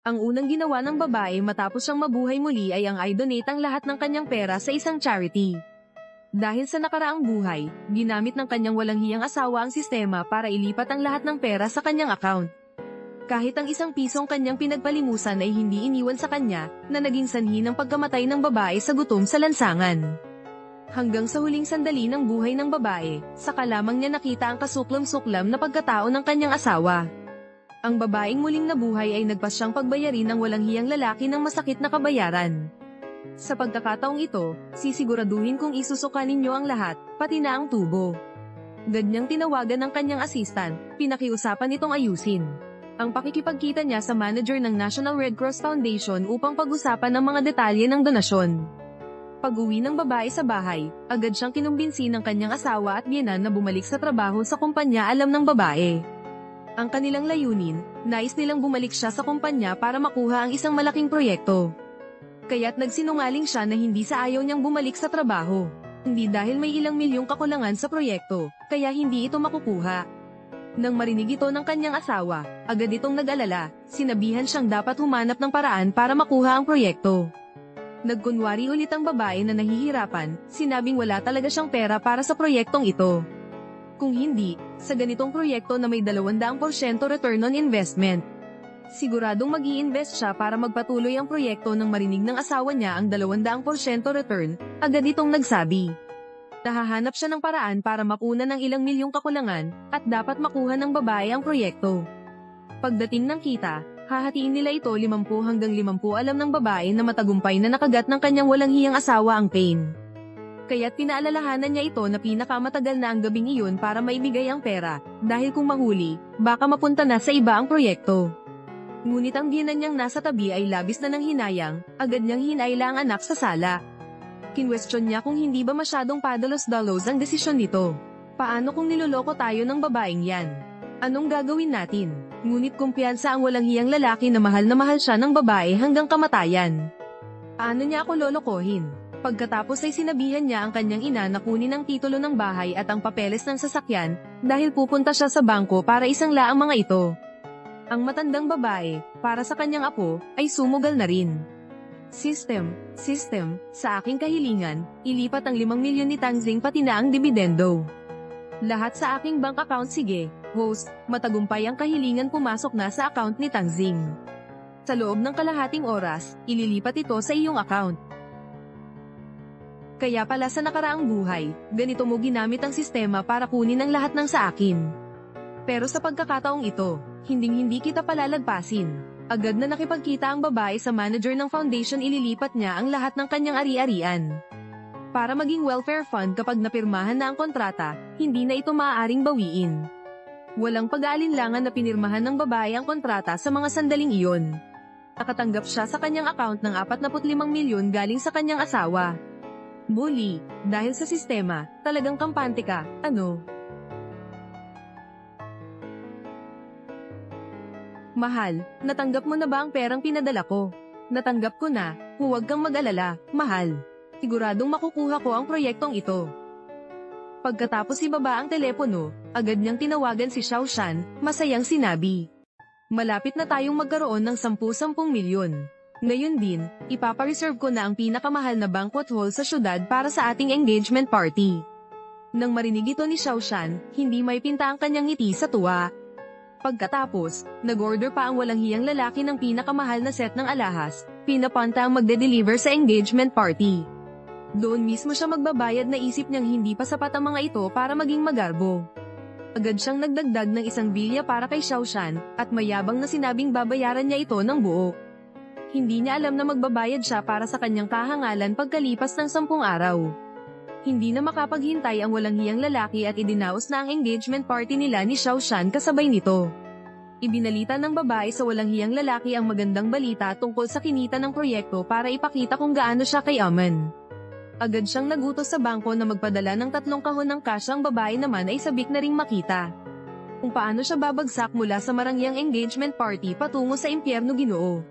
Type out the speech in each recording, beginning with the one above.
Ang unang ginawa ng babae matapos siyang mabuhay muli ay ang i-donate ang lahat ng kanyang pera sa isang charity. Dahil sa nakaraang buhay, ginamit ng kanyang walang hiyang asawa ang sistema para ilipat ang lahat ng pera sa kanyang account. Kahit ang isang pisong kanyang pinagpalimusan ay hindi iniwan sa kanya, na naging sanhi ng pagkamatay ng babae sa gutom sa lansangan. Hanggang sa huling sandali ng buhay ng babae, saka lamang niya nakita ang kasuklam-suklam na pagkatao ng kanyang asawa. Ang babaeng muling nabuhay ay nagpasyang pagbayarin ng walang hiyang lalaki ng masakit na kabayaran. Sa pagkakataong ito, sisiguraduhin kong isusuka ninyo ang lahat, pati na ang tubo. Ganyang tinawagan ng kanyang assistant, pinakiusapan itong ayusin ang pakikipagkita niya sa manager ng National Red Cross Foundation upang pag-usapan ang mga detalye ng donasyon. Pag-uwi ng babae sa bahay, agad siyang kinumbinsi ng kanyang asawa at biyenan na bumalik sa trabaho sa kumpanya alam ng babae. Ang kanilang layunin, nais nilang bumalik siya sa kumpanya para makuha ang isang malaking proyekto. Kaya't nagsinungaling siya na hindi sa ayaw niyang bumalik sa trabaho. Hindi dahil may ilang milyong kakulangan sa proyekto, kaya hindi ito makukuha. Nang marinig ito ng kanyang asawa, agad itong nag-alala, sinabihan siyang dapat humanap ng paraan para makuha ang proyekto. Nagkunwari ulit ang babae na nahihirapan, sinabing wala talaga siyang pera para sa proyektong ito. Kung hindi, sa ganitong proyekto na may 200% return on investment. Siguradong mag-i-invest siya para magpatuloy ang proyekto nang marinig ng asawa niya ang 200% return, agad itong nagsabi. Nahahanap siya ng paraan para makunan ng ilang milyong kakulangan, at dapat makuha ng babae ang proyekto. Pagdating ng kita, hahatiin nila ito 50 hanggang 50 alam ng babae na matagumpay na nakagat ng kanyang walang hiyang asawa ang pain. Kaya't pinaalalahanan niya ito na pinakamatagal na ang gabing iyon para maibigay ang pera, dahil kung mahuli, baka mapunta na sa iba ang proyekto. Ngunit ang biyenan niyang nasa tabi ay labis na ng hinayang, agad niyang hinayla ang anak sa sala. Kinwestiyon niya kung hindi ba masyadong padalos-dalos ang desisyon nito. Paano kung niloloko tayo ng babaeng yan? Anong gagawin natin? Ngunit kumpiyansa ang walang hiyang lalaki na mahal siya ng babae hanggang kamatayan. Paano niya ako lolokohin? Pagkatapos ay sinabihan niya ang kanyang ina na kunin ang titulo ng bahay at ang papeles ng sasakyan, dahil pupunta siya sa bangko para isangla ang mga ito. Ang matandang babae, para sa kanyang apo, ay sumugal na rin. System, sa aking kahilingan, ilipat ang 5 milyon ni Tangzing pati na ang dibidendo. Lahat sa aking bank account sige, host, matagumpay ang kahilingan pumasok na sa account ni Tangzing. Sa loob ng kalahating oras, ililipat ito sa iyong account. Kaya pala sa nakaraang buhay, ganito mo ginamit ang sistema para kunin ang lahat ng sa akin. Pero sa pagkakataong ito, hindi kita palalagpasin. Agad na nakipagkita ang babae sa manager ng foundation, ililipat niya ang lahat ng kanyang ari-arian. Para maging welfare fund kapag napirmahan na ang kontrata, hindi na ito maaaring bawiin. Walang pag-aalinlangan na pinirmahan ng babae ang kontrata sa mga sandaling iyon. Nakatanggap siya sa kanyang account ng 45 milyon galing sa kanyang asawa. Muli, dahil sa sistema, talagang kampante ka, ano? Mahal, natanggap mo na ba ang perang pinadala ko? Natanggap ko na, huwag kang mag-alala, mahal. Siguradong makukuha ko ang proyektong ito. Pagkatapos ibaba ang telepono, agad niyang tinawagan si Xiao Shan, masayang sinabi. Malapit na tayong magkaroon ng 10 milyon. Ngayon din, ipapareserve ko na ang pinakamahal na banquet hall sa syudad para sa ating engagement party. Nang marinig ito ni Xiao Shan, hindi may pinta ang kanyang ngiti sa tuwa. Pagkatapos, nag-order pa ang walang hiyang lalaki ng pinakamahal na set ng alahas, pinapunta ang magde-deliver sa engagement party. Doon mismo siya magbabayad, na isip niyang hindi pa sapat ang mga ito para maging magarbo. Agad siyang nagdagdag ng 1 bilya para kay Xiao Shan, at mayabang na sinabing babayaran niya ito ng buo. Hindi niya alam na magbabayad siya para sa kanyang kahangalan pagkalipas ng 10 araw. Hindi na makapaghintay ang walang hiyang lalaki at idinaos na ang engagement party nila ni Xiao Shan kasabay nito. Ibinalita ng babae sa walang hiyang lalaki ang magandang balita tungkol sa kinita ng proyekto para ipakita kung gaano siya kayaman. Agad siyang nagutos sa bangko na magpadala ng 3 kahon ng cash. Ang babae naman ay sabik na ring makita kung paano siya babagsak mula sa marangyang engagement party patungo sa impyerno, Ginoo.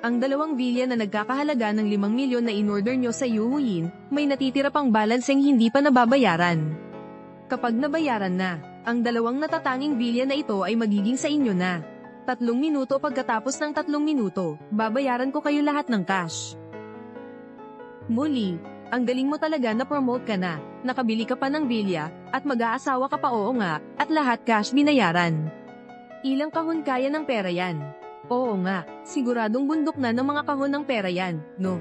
Ang 2 bilya na nagkakahalaga ng 5 milyon na in-order nyo sa Yuhuyin, may natitira pang balanseng hindi pa nababayaran. Kapag nabayaran na, ang 2 natatanging bilya na ito ay magiging sa inyo na. 3 3 minuto pagkatapos ng 3 minuto, babayaran ko kayo lahat ng cash. Muli, ang galing mo talaga na promote ka na, nakabili ka pa ng bilya, at mag-aasawa ka pa oo nga, at lahat cash binayaran. Ilang kahon kaya ng pera yan? Oo nga, siguradong bundok na ng mga kahon ng pera yan, no?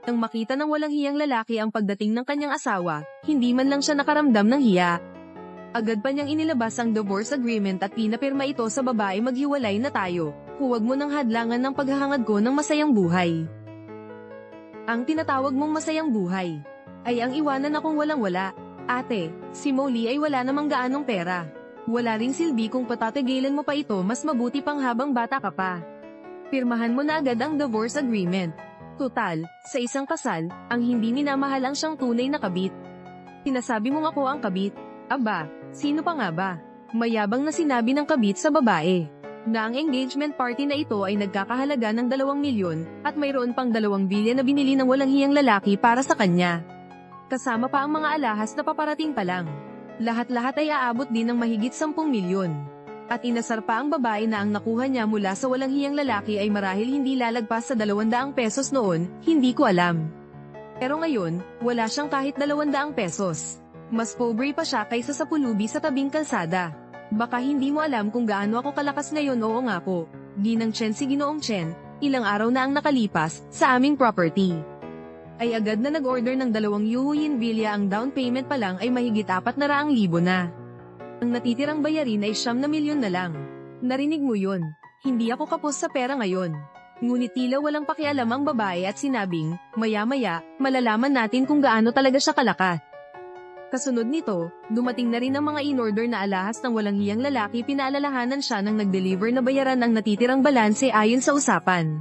Nang makita ng walang hiyang lalaki ang pagdating ng kanyang asawa, hindi man lang siya nakaramdam ng hiya. Agad pa niyang inilabas ang divorce agreement at pinapirma ito sa babae maghiwalay na tayo, huwag mo nang hadlangan ng paghahangad ko ng masayang buhay. Ang tinatawag mong masayang buhay ay ang iwanan akong walang-wala. Ate, si Molly ay wala namang gaanong pera. Wala ring silbi kung patatigilan mo pa ito, mas mabuti pang habang bata ka pa. Pirmahan mo na agad ang divorce agreement. Tutal, sa isang kasal, ang hindi minamahal ang siyang tunay na kabit. Sinasabi mong ako ang kabit. Aba, sino pa nga ba? Mayabang na sinabi ng kabit sa babae na ang engagement party na ito ay nagkakahalaga ng 2 milyon at mayroon pang 2 bilya na binili ng walang hiyang lalaki para sa kanya. Kasama pa ang mga alahas na paparating pa lang. Lahat-lahat ay aabot din ng mahigit 10 milyon. At inasar pa ang babae na ang nakuha niya mula sa walang hiyang lalaki ay marahil hindi lalagpas sa 200 pesos noon, hindi ko alam. Pero ngayon, wala siyang kahit 200 pesos. Mas pobre pa siya kaysa sa pulubi sa tabing kalsada. Baka hindi mo alam kung gaano ako kalakas ngayon, oo nga po. Ginang Chen si Ginoong Chen, ilang araw na ang nakalipas, sa aming property. Ay agad na nag-order ng 2 yuhuyin villa, ang down payment pa lang ay mahigit 400,000 na. Ang natitirang bayarin ay 9 na milyon na lang. Narinig mo yun? Hindi ako kapos sa pera ngayon. Ngunit tila walang pakialam ang babae at sinabing, maya-maya, malalaman natin kung gaano talaga siya kalakas. Kasunod nito, dumating na rin ang mga in-order na alahas ng walang hiyang lalaki. Pinaalalahanan siya nang nag-deliver na bayaran ang natitirang balanse ayon sa usapan.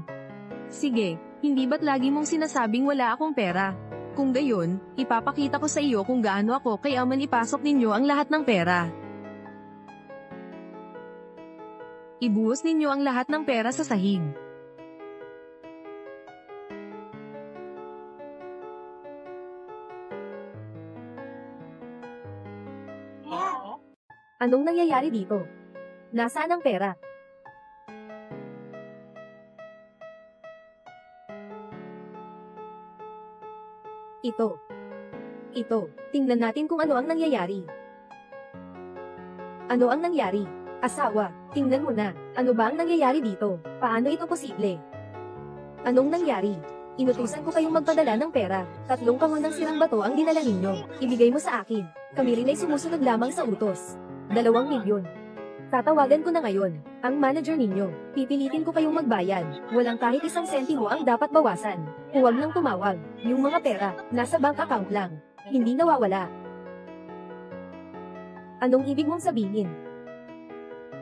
Sige, hindi ba't lagi mong sinasabing wala akong pera? Kung gayon, ipapakita ko sa iyo kung gaano ako kaya man ipasok ninyo ang lahat ng pera. Ibuhos ninyo ang lahat ng pera sa sahig. Anong nangyayari dito? Nasaan ang pera? Ito. Tingnan natin kung ano ang nangyayari. Ano ang nangyari? Asawa, tingnan mo na. Ano ba ang nangyayari dito? Paano ito posible? Anong nangyari? Inutusan ko kayong magpadala ng pera. 3 kahon ng sirang bato ang dinala ninyo. Ibigay mo sa akin. Kami rin ay sumusunod lamang sa utos. 2 milyon. Tatawagan ko na ngayon ang manager ninyo. Pipilitin ko kayong magbayad. Walang kahit 1 sentimo ang dapat bawasan. Huwag nang tumawag. Yung mga pera, nasa bank account lang. Hindi nawawala. Anong ibig mong sabihin?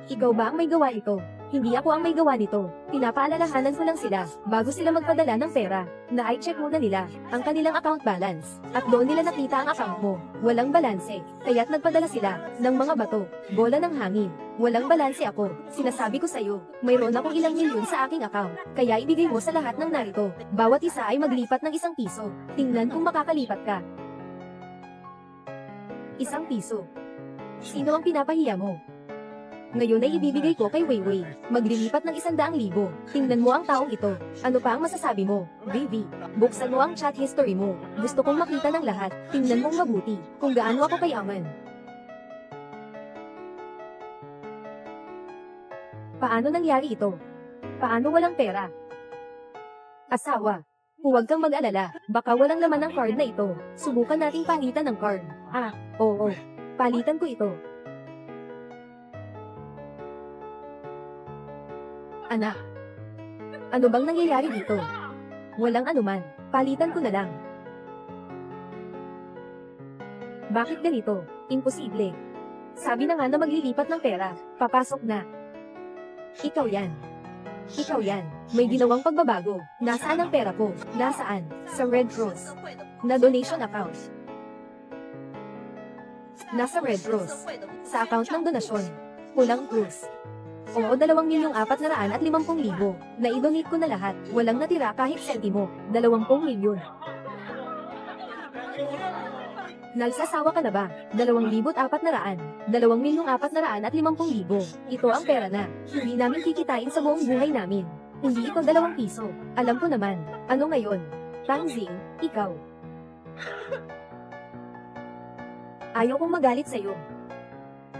Ikaw ba ang may gawa ito? Hindi ako ang may gawa nito. Pinapaalalahanan ko lang sila, bago sila magpadala ng pera, na i-check muna nila ang kanilang account balance. At doon nila nakita ang account mo. Walang balanse, kaya't nagpadala sila ng mga bato, bola ng hangin. Walang balanse ako. Sinasabi ko sa'yo, mayroon akong ilang milyon sa aking account. Kaya ibigay mo sa lahat ng narito. Bawat isa ay maglipat ng 1 piso. Tingnan kung makakalipat ka. 1 piso. Sino ang pinapahiya mo? Ngayon ay ibibigay ko kay Weiwei. Maglilipat ng 100,000. Tingnan mo ang taong ito. Ano pa ang masasabi mo? Vivi, buksan mo ang chat history mo. Gusto kong makita ng lahat. Tingnan mong mabuti kung gaano ako kayaman. Paano nangyari ito? Paano walang pera? Asawa, huwag kang mag-alala. Baka walang laman ang card na ito. Subukan nating palitan ng card. Oo. Palitan ko ito. Anak, ano bang nangyayari dito? Walang anuman, palitan ko na lang. Bakit ganito? Imposible. Sabi na nga na maglilipat ng pera, papasok na. Ikaw yan. May ginawang pagbabago. Nasaan ang pera ko? Nasaan? Sa Red Cross. Na donation account. Nasa Red Cross. Sa account ng donasyon. Pulang Cruz. Oo, 2,450,000. Na-donate ko na lahat. Walang natira kahit sentimo. 20 milyon. Nagsasawa ka na ba? 2,400, 2,450,000. Ito ang pera na hindi namin kikitain sa buong buhay namin. Hindi ito 2 piso. Alam ko naman. Ano ngayon? Tangzing, ikaw. Ayaw kong magalit sa'yo.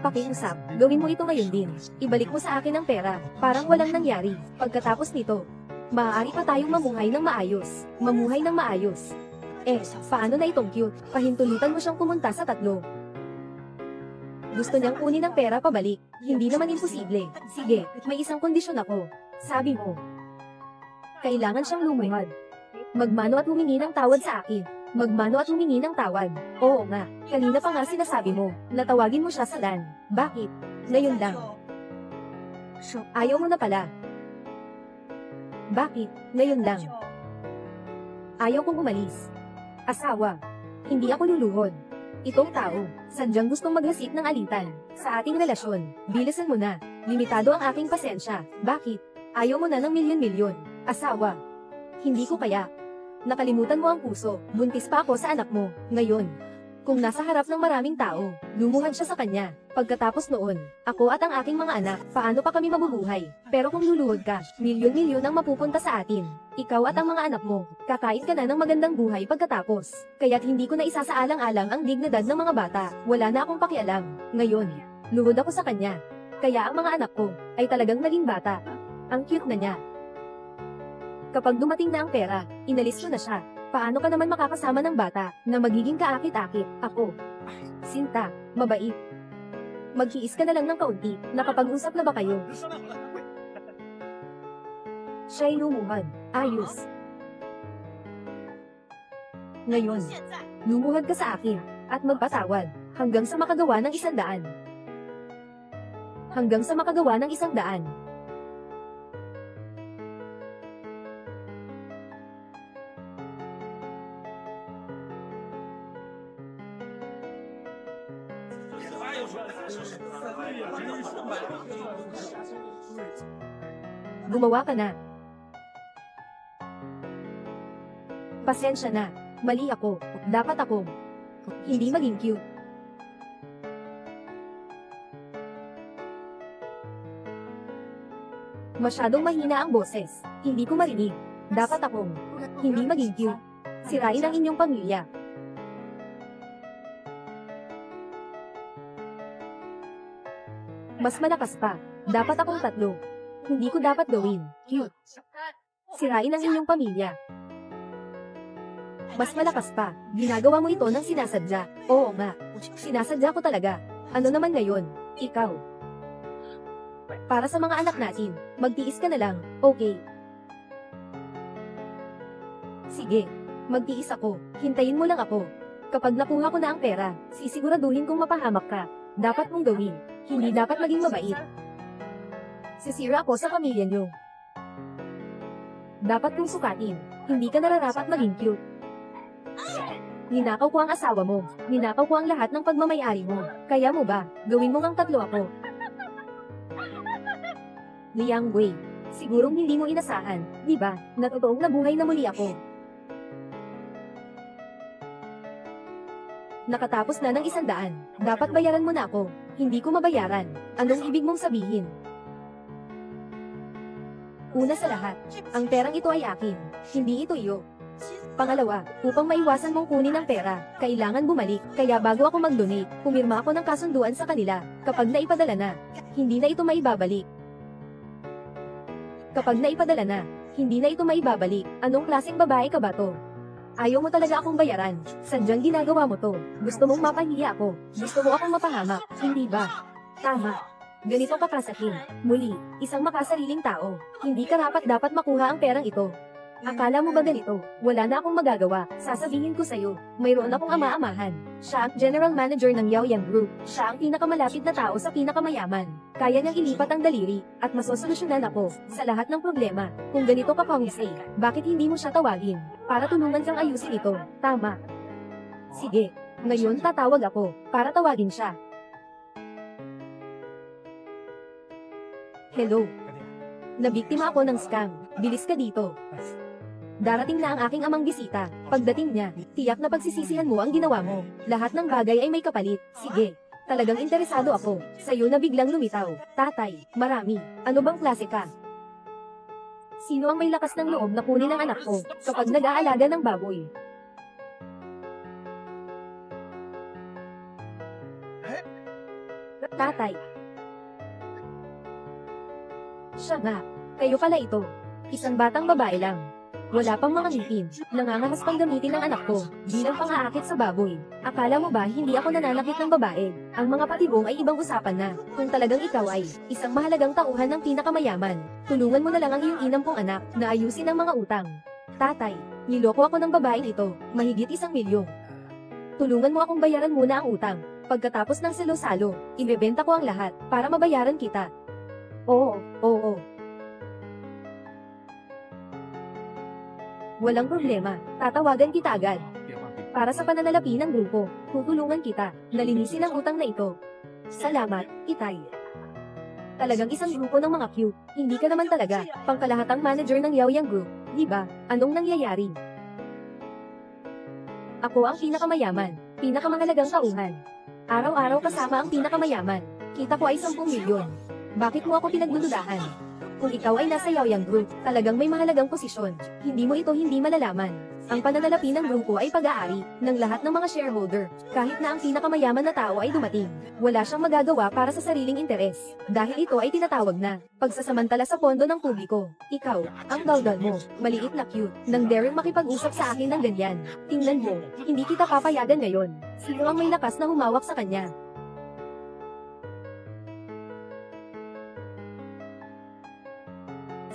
Pakiusap, gawin mo ito ngayon din. Ibalik mo sa akin ang pera, parang walang nangyari. Pagkatapos nito, maaari pa tayong mamuhay ng maayos. Mamuhay ng maayos. Paano na itong cute? Pahintulutan mo siyang pumunta sa 3. Gusto niyang kunin ang pera pabalik. Hindi naman imposible. Sige, may isang kondisyon ako. Sabi mo, kailangan siyang lumuhad. Magmano at humingi ng tawad sa akin. Magmano at humingi ng tawad. Oo nga, kanina pa nga sinasabi mo, natawagin mo siya sa LAN. Bakit? Ngayon lang. Ayaw mo na pala. Bakit? Ngayon lang. Ayaw kong umalis. Asawa. Hindi ako luluhod. Itong tao, sadyang gustong maghasit ng alitan sa ating relasyon. Bilisan mo na. Limitado ang aking pasensya. Bakit? Ayaw mo na ng milyon-milyon. Asawa. Hindi ko kaya. Nakalimutan mo ang puso. Buntis pa ako sa anak mo. Ngayon, kung nasa harap ng maraming tao, lumuhan siya sa kanya. Pagkatapos noon, ako at ang aking mga anak, paano pa kami mabubuhay? Pero kung luluhod ka, milyon-milyon ang mapupunta sa atin. Ikaw at ang mga anak mo, kakain ka na ng magandang buhay pagkatapos. Kaya't hindi ko na isasaalang-alang ang dignidad ng mga bata. Wala na akong pakialam. Ngayon, luhod ako sa kanya. Kaya ang mga anak ko, ay talagang naging bata. Ang cute na niya. Kapag dumating na ang pera, inalis ko na siya. Paano ka naman makakasama ng bata, na magiging kaakit-akit? Ako. Sinta, mabait. Maghiis ka na lang ng kaunti, nakapag-usap na ba kayo? Siya'y lumuhad. Ayos. Ngayon, lumuhad ka sa akin, at magpatawad, hanggang sa makagawa ng 100. Hanggang sa makagawa ng 100. Gumawa ka na. Pasensya na. Mali ako. Dapat ako. Hindi maging cute. Masyadong mahina ang boses. Hindi ko marinig. Dapat akong hindi maging cute. Sirain ang inyong pamilya. Mas malakas pa. Dapat akong 3. Hindi ko dapat gawin. Cute. Sirain ang inyong pamilya. Mas malakas pa. Ginagawa mo ito ng sinasadya. Oo nga. Sinasadya ko talaga. Ano naman ngayon? Ikaw. Para sa mga anak natin, magtiis ka na lang, okay? Sige. Magtiis ako. Hintayin mo lang ako. Kapag nakuha ko na ang pera, sisiguraduhin kong mapahamak ka. Dapat mong gawin. Hindi dapat maging mabait. Sisira ako sa pamilya niyo. Dapat kong sukatin. Hindi ka nararapat maging cute. Ninakaw ko ang asawa mo. Ninakaw ko ang lahat ng pagmamayari mo. Kaya mo ba, gawin mo ngang 3 ako? Liang Wei. Sigurong hindi mo inasahan, di ba, na totoong nabuhay na muli ako. Nakatapos na ng 100. Dapat bayaran mo na ako. Hindi ko mabayaran. Anong ibig mong sabihin? Una sa lahat, ang perang ito ay akin. Hindi ito iyo. Pangalawa, upang maiwasan mong kunin ang pera, kailangan bumalik. Kaya bago ako mag-donate, pumirma ako ng kasunduan sa kanila. Kapag naipadala na, hindi na ito maibabalik. Kapag naipadala na, hindi na ito maibabalik. Anong klaseng babae ka ba to? Ayaw mo talaga akong bayaran. Sadyang ginagawa mo to. Gusto mong mapahiya ako. Gusto mo akong mapahamak. Hindi ba? Tama. Ganito ka kasakin. Muli, isang makasariling tao. Hindi karapat-dapat makuha ang perang ito. Akala mo ba ganito? Wala na akong magagawa. Sasabihin ko sa'yo, mayroon akong ama-amahan. Siya ang general manager ng Yaoyang Group. Siya ang pinakamalapit na tao sa pinakamayaman. Kaya niyang ilipat ang daliri, at masosolusyonan ako sa lahat ng problema. Kung ganito ka Kong-se, bakit hindi mo siya tawagin? Para tulungan kang ayusin ito. Tama. Sige, ngayon tatawag ako, para tawagin siya. Hello. Nabiktima ako ng scam. Bilis ka dito. Darating na ang aking amang bisita. Pagdating niya, tiyak na pagsisisihan mo ang ginawa mo. Lahat ng bagay ay may kapalit. Sige. Talagang interesado ako. Sa'yo na biglang lumitaw. Tatay, marami. Ano bang klase ka? Sino ang may lakas ng loob na kunin ang anak ko kapag nag-aalaga ng baboy? Tatay. Siya nga. Kayo pala ito. Isang batang babae lang. Wala pang mga ngipin. Nangangahas pang gamitin ng anak ko bilang pang-aakit sa baboy. Akala mo ba hindi ako nananakit ng babae? Ang mga patibong ay ibang usapan na. Kung talagang ikaw ay isang mahalagang tauhan ng pinakamayaman, tulungan mo na lang ang iyong inampong anak na ayusin ang mga utang. Tatay, niloko ako ng babaeng ito. Mahigit 1 milyon. Tulungan mo akong bayaran muna ang utang. Pagkatapos ng salo-salo, ibebenta ko ang lahat para mabayaran kita. Oo, oo. Walang problema, tatawagan kita agad. Para sa pananalapi ng grupo, tutulungan kita, nalinisin ang utang na ito. Salamat, Itay. Talagang isang grupo ng mga cute, hindi ka naman talaga, pangkalahatang manager ng Yaoyang Group, di ba? Anong nangyayari? Ako ang pinakamayaman, pinakamahalagang tauhan. Araw-araw kasama ang pinakamayaman, kita ko ay 10 milyon. Bakit mo ako pinagdududahan? Kung ikaw ay nasa Yaoyang Group, talagang may mahalagang posisyon. Hindi mo ito hindi malalaman. Ang pananalapi ng grupo ay pag-aari ng lahat ng mga shareholder. Kahit na ang pinakamayaman na tao ay dumating, wala siyang magagawa para sa sariling interes. Dahil ito ay tinatawag na pagsasamantala sa pondo ng publiko. Ikaw, ang daldal mo, maliit na cute, nang daring makipag-usap sa akin ng ganyan. Tingnan mo, hindi kita papayagan ngayon. Sino ang may lakas na humawak sa kanya?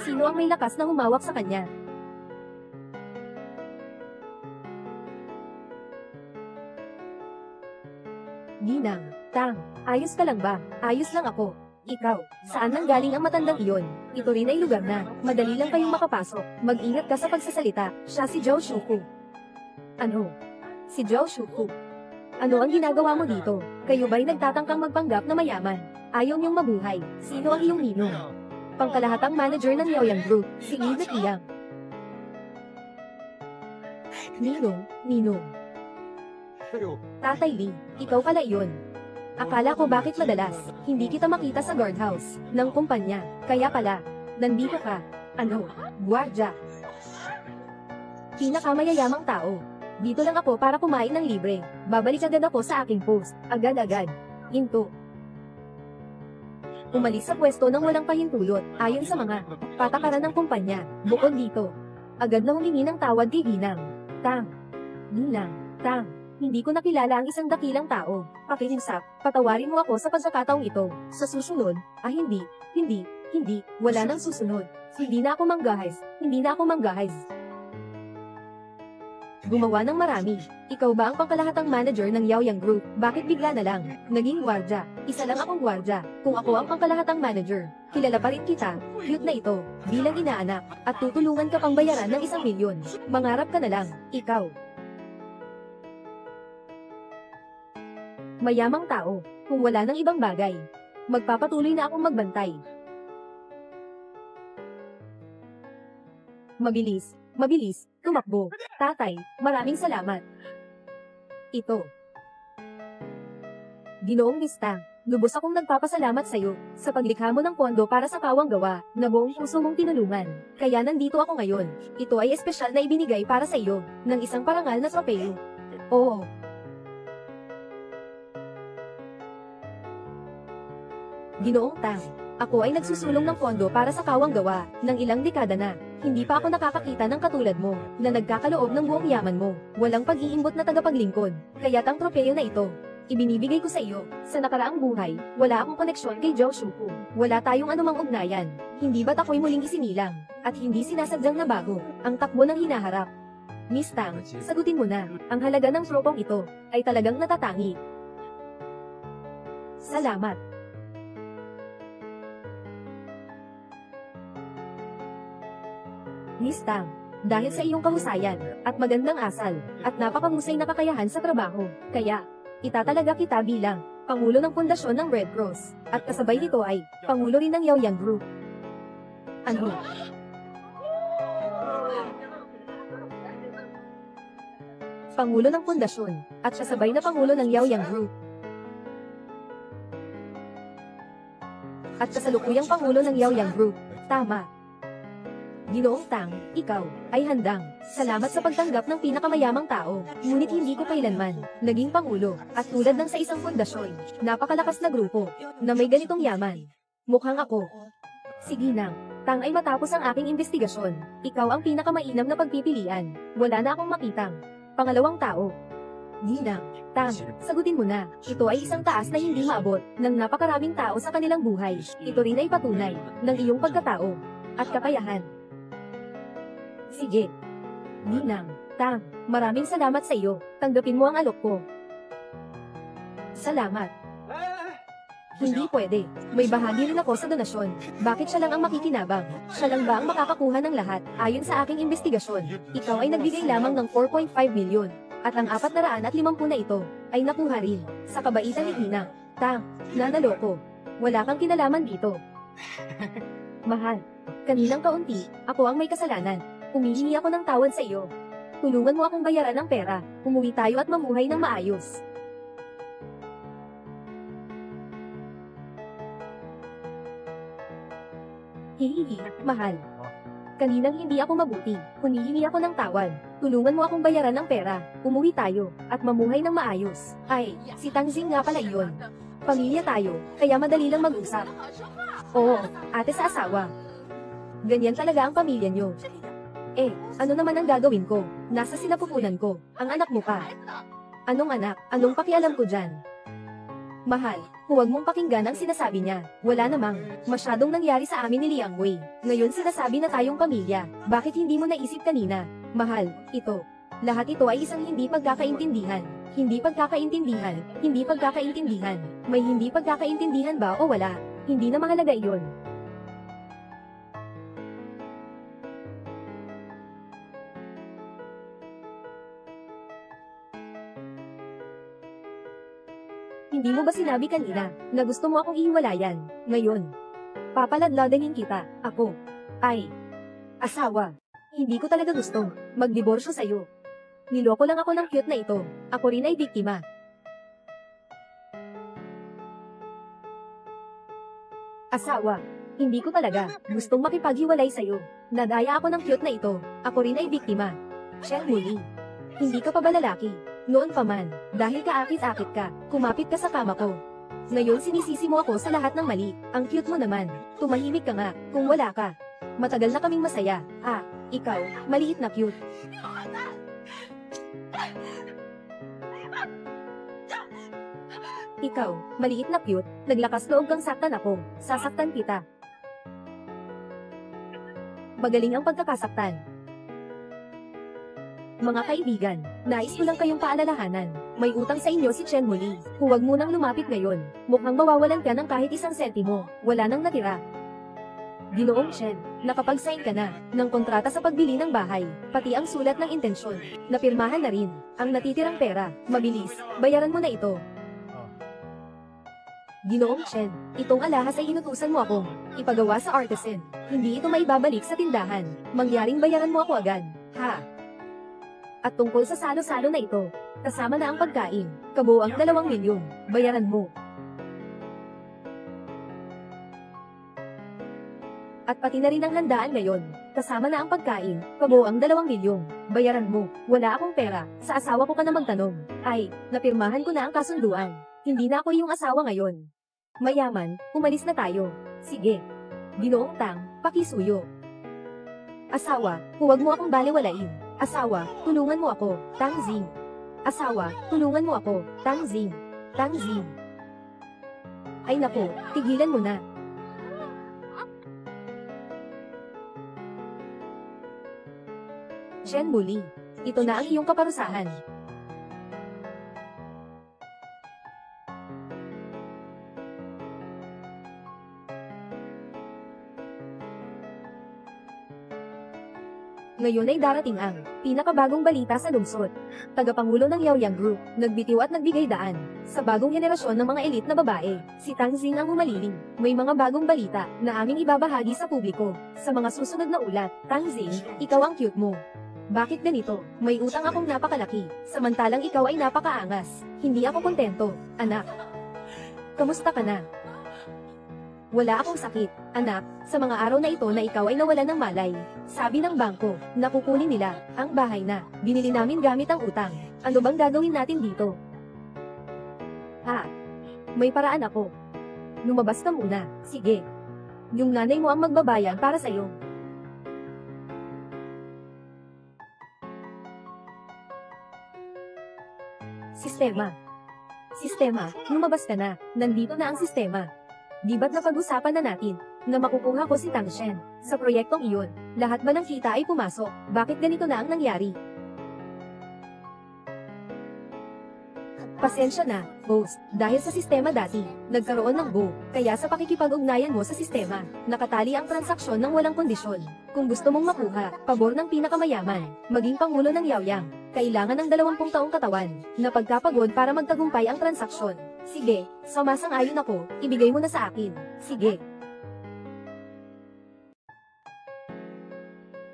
Sino ang may lakas na humawak sa kanya? Ginang, Tang, ayos ka lang ba? Ayos lang ako. Ikaw, saan nang galing ang matandang iyon? Ito rin ay lugar na, madali lang kayong makapasok. Mag-ingat ka sa pagsasalita, siya si Zhou Shuku. Ano? Si Zhou Shuku? Ano ang ginagawa mo dito? Kayo ba'y nagtatangkang magpanggap na mayaman? Ayaw niyong mabuhay. Sino ang iyong ninong? Pangkalahatang manager ng Yaoyang Group, si Lee Iyang. Ninong. Tatay Lee, ikaw pala iyon. Akala ko bakit madalas, hindi kita makita sa guardhouse ng kumpanya. Kaya pala, nandito ka. Ano? Guardia. Pinakamayayamang tao. Dito lang ako para kumain ng libre. Babalik agad ako sa aking post. Agad-agad. Into. Umalis sa pwesto nang walang pahintulot, ayon sa mga patakaran ng kumpanya. Bukod dito, agad na humingi ng tawad kay Ginang. Tang. Ginang. Tang. Hindi ko nakilala ang isang dakilang tao. Pakiusap, patawarin mo ako sa pagkakataong ito. Sa susunod, hindi, wala nang susunod. Hindi na ako manggahis. Gumawa ng marami. Ikaw ba ang pangkalahatang manager ng Yaoyang Group? Bakit bigla na lang naging gwardya? Isa lang akong gwardya. Kung ako ang pangkalahatang manager, kilala pa rin kita, cute na ito, bilang inaanak, at tutulungan ka pang bayaran ng 1 milyon. Mangarap ka na lang, ikaw. Mayamang tao, kung wala ng ibang bagay. Magpapatuloy na akong magbantay. Mabilis, tumakbo. Tatay, maraming salamat. Ito. Ginoong Lista, lubos akong nagpapasalamat sa iyo sa paglikha mo ng pondo para sa kawang gawa na buong puso mong tinulungan. Kaya nandito ako ngayon. Ito ay espesyal na ibinigay para sa iyo ng isang parangal na tropeyo. Oo. Ginoong Tang, ako ay nagsusulong ng pondo para sa kawang gawa ng ilang dekada na. Hindi pa ako nakakakita ng katulad mo, na nagkakaloob ng buong yaman mo, walang pag-iimbot na tagapaglingkod. Kaya't ang tropeyo na ito, ibinibigay ko sa iyo. Sa nakaraang buhay, wala akong koneksyon kay Zhou Shuku. Wala tayong anumang ugnayan. Hindi ba't ako'y muling isinilang, at hindi sinasadyang nabago ang takbo ng hinaharap? Miss Tang, sagutin mo na, ang halaga ng tropong ito, ay talagang natatangi. Salamat. Miss Tang, dahil sa iyong kahusayan, at magandang asal, at napakahusay na kakayahan sa trabaho, kaya, itatalaga kita bilang Pangulo ng Pundasyon ng Red Cross, at kasabay nito ay, Pangulo rin ng Yaoyang Group. Ano? Pangulo ng Pundasyon, at kasabay na Pangulo ng Yaoyang Group. At kasalukuyang Pangulo ng Yaoyang Group. Tama. Ginoong Tang, ikaw, ay handang. Salamat sa pagtanggap ng pinakamayamang tao. Ngunit hindi ko kailanman naging Pangulo, at tulad ng sa isang pundasyon, napakalakas na grupo, na may ganitong yaman. Mukhang ako. Sige nang, Tang ay matapos ang aking investigasyon. Ikaw ang pinakamainam na pagpipilian. Wala na akong makitang pangalawang tao. Ginang, Tang, sagutin mo na. Ito ay isang taas na hindi maabot ng napakaraming tao sa kanilang buhay. Ito rin ay patunay ng iyong pagkatao at kakayahan. Sige. Ginang, Tang, maraming salamat sa iyo. Tanggapin mo ang alok ko. Salamat. Hindi pwede. May bahagi rin ako sa donasyon. Bakit siya lang ang makikinabang? Siya lang ba ang makakakuha ng lahat? Ayon sa aking investigasyon, ikaw ay nagbigay lamang ng 4.5 milyon. At ang 450 na ito, ay nakuha rin, sa kabaitan ni Ginang. Tang, nanaloko. Wala kang kinalaman dito. Mahal, kaninang kaunti, ako ang may kasalanan. Humihingi ako ng tawad sa iyo. Tulungan mo akong bayaran ng pera. Umuwi tayo at mamuhay ng maayos. Hihihi, mahal. Kaninang hindi ako mabuti. Humihingi ako ng tawad. Tulungan mo akong bayaran ng pera. Umuwi tayo, at mamuhay ng maayos. Ay, si Tangzing nga pala iyon. Pamilya tayo, kaya madali lang mag-usap. Oo, ate sa asawa. Ganyan talaga ang pamilya nyo. Eh, ano naman ang gagawin ko? Nasa sinapupunan ko, ang anak mo pa. Anong anak? Anong pakialam ko dyan? Mahal, huwag mong pakinggan ang sinasabi niya. Wala namang masyadong nangyari sa amin ni Liang Wei. Ngayon sinasabi na tayong pamilya. Bakit hindi mo naisip kanina? Mahal, ito. Lahat ito ay isang hindi pagkakaintindihan. Hindi pagkakaintindihan. Hindi pagkakaintindihan. May hindi pagkakaintindihan ba o wala? Hindi na mahalaga iyon. Hindi mo ba sinabi kanina na gusto mo akong ihiwalayan? Ngayon, papaladladahin kita. Ako ay asawa. Hindi ko talaga gusto magdiborsyo sa'yo. Niloko lang ako ng cute na ito. Ako rin ay biktima. Asawa. Hindi ko talaga gustong makipaghiwalay sa'yo. Nadaya ako ng cute na ito. Ako rin ay biktima. Shen Muli. Hindi ka pa ba lalaki? Noon pa man, dahil kaakit-akit ka, kumapit ka sa kama ko. Ngayon sinisisi mo ako sa lahat ng mali. Ang cute mo naman. Tumahimik ka nga, kung wala ka. Matagal na kaming masaya. Ah, ikaw, maliit na cute. Ikaw, maliit na cute, naglakas loob kang saktan ako. Sasaktan kita. Magaling ang pagkakasaktan. Mga kaibigan, nais ko lang kayong paalalahanan. May utang sa inyo si Chen Muli. Huwag mo nang lumapit ngayon. Mukhang mawawalan ka ng kahit isang sentimo. Wala nang natira. Ginoong Chen, nakapag-sign ka na ng kontrata sa pagbili ng bahay, pati ang sulat ng intensyon. Napirmahan na rin. Ang natitirang pera, mabilis, bayaran mo na ito. Ginoong Chen, itong alahas ay inutusan mo akong ipagawa sa artisan. Hindi ito maibabalik sa tindahan. Mangyaring bayaran mo ako agad. Ha? At tungkol sa salo-salo na ito, kasama na ang pagkain, kabuang 2 milyon, bayaran mo. At pati na rin ang handaan ngayon, kasama na ang pagkain, kabuang 2 milyon, bayaran mo. Wala akong pera, sa asawa ko ka na magtanong. Ay, napirmahan ko na ang kasunduan. Hindi na ako iyong asawa ngayon. Mayaman, umalis na tayo. Sige. Ginoong Tang, pakisuyo. Asawa, huwag mo akong balewalain. Asawa, tulungan mo ako, Tangzing. Asawa, tulungan mo ako, Tangzing. Tangzing. Ay naku, tigilan mo na. Chen Muli, ito na ang iyong kaparusahan. Ngayon ay darating ang pinakabagong balita sa lungsod. Tagapangulo ng Yaoyang Group, nagbitiw at nagbigay daan sa bagong henerasyon ng mga elite na babae. Si Tangzing ang humaliling. May mga bagong balita na aming ibabahagi sa publiko. Sa mga susunod na ulat, Tangzing, ikaw ang cute mo. Bakit ganito? May utang akong napakalaki, samantalang ikaw ay napakaangas. Hindi ako kontento, anak. Kamusta ka na? Wala akong sakit, anak, sa mga araw na ito na ikaw ay nawalan ng malay. Sabi ng bangko, nakukunin nila, ang bahay na, binili namin gamit ang utang. Ano bang gagawin natin dito? May paraan ako. Lumabas ka muna, sige. Yung nanay mo ang magbabayad para sa'yo. Sistema, lumabas ka na, nandito na ang sistema. Di ba't napag-usapan na natin, na makukuha ko si Tang Shen, sa proyektong iyon, lahat ba ng kita ay pumasok, bakit ganito na ang nangyari? Pasensya na, host, dahil sa sistema dati, nagkaroon ng go, kaya sa pakikipag-ugnayan mo sa sistema, nakatali ang transaksyon ng walang kondisyon. Kung gusto mong makuha, pabor ng pinakamayaman, maging pangulo ng Yaoyang, kailangan ng 20 taong katawan, na pagkapagod para magtagumpay ang transaksyon. Sige, sumasang-ayon ako, ibigay mo na sa akin. Sige.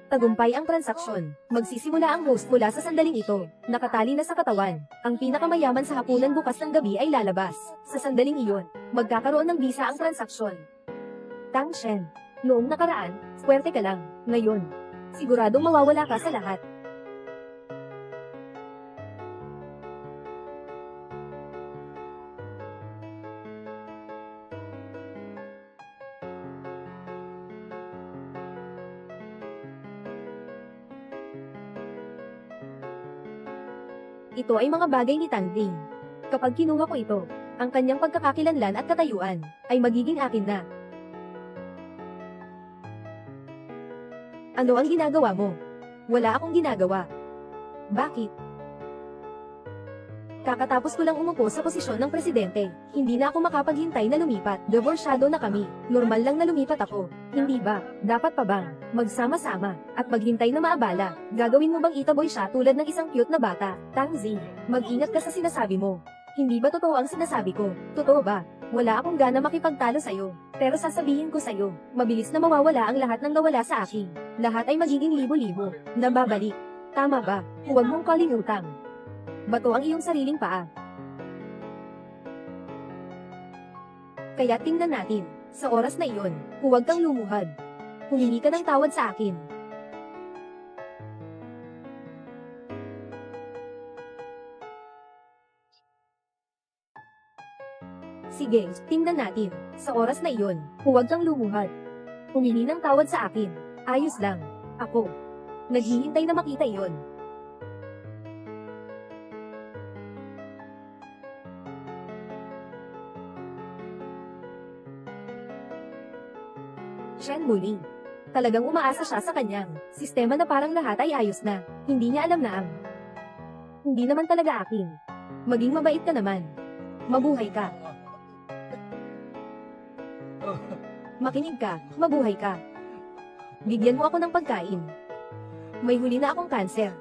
Tagumpay ang transaksyon. Magsisimula ang host mula sa sandaling ito. Nakatali na sa katawan. Ang pinakamayaman sa hapunan bukas ng gabi ay lalabas. Sa sandaling iyon, magkakaroon ng visa ang transaksyon. Tang Shen. Noong nakaraan, swerte ka lang. Ngayon, siguradong mawawala ka sa lahat. Ito ay mga bagay ni Tang Ding. Kapag kinuha ko ito, ang kanyang pagkakakilanlan at katayuan, ay magiging akin na. Ano ang ginagawa mo? Wala akong ginagawa. Bakit? Kakatapos ko lang umupo sa posisyon ng presidente, hindi na ako makapaghintay na lumipat. Divorsyado na kami, normal lang na lumipat ako. Hindi ba, dapat pa bang, magsama-sama, at maghintay na maabala? Gagawin mo bang itaboy siya tulad ng isang cute na bata? Tang Zi, mag-ingat ka sa sinasabi mo. Hindi ba totoo ang sinasabi ko? Totoo ba? Wala akong gana makipagtalo sa'yo. Pero sasabihin ko sa'yo, mabilis na mawawala ang lahat ng nawala sa akin. Lahat ay magiging libo-libo, na babalik. Tama ba? Huwag mong kalimutan. Bato ang iyong sariling paa. Kaya tingnan natin, sa oras na iyon, huwag kang lumuhad. Humingi ka ng tawad sa akin. Sige, tingnan natin, sa oras na iyon, huwag kang lumuhad. Humingi ng tawad sa akin. Ayos lang. Ako. Naghihintay na makita iyon. Shen Muli. Talagang umaasa siya sa kanyang sistema na parang lahat ay ayos na. Hindi niya alam na ang hindi naman talaga akin. Maging mabait ka naman. Mabuhay ka. Makinig ka, mabuhay ka. Bigyan mo ako ng pagkain. May huli na akong kanser.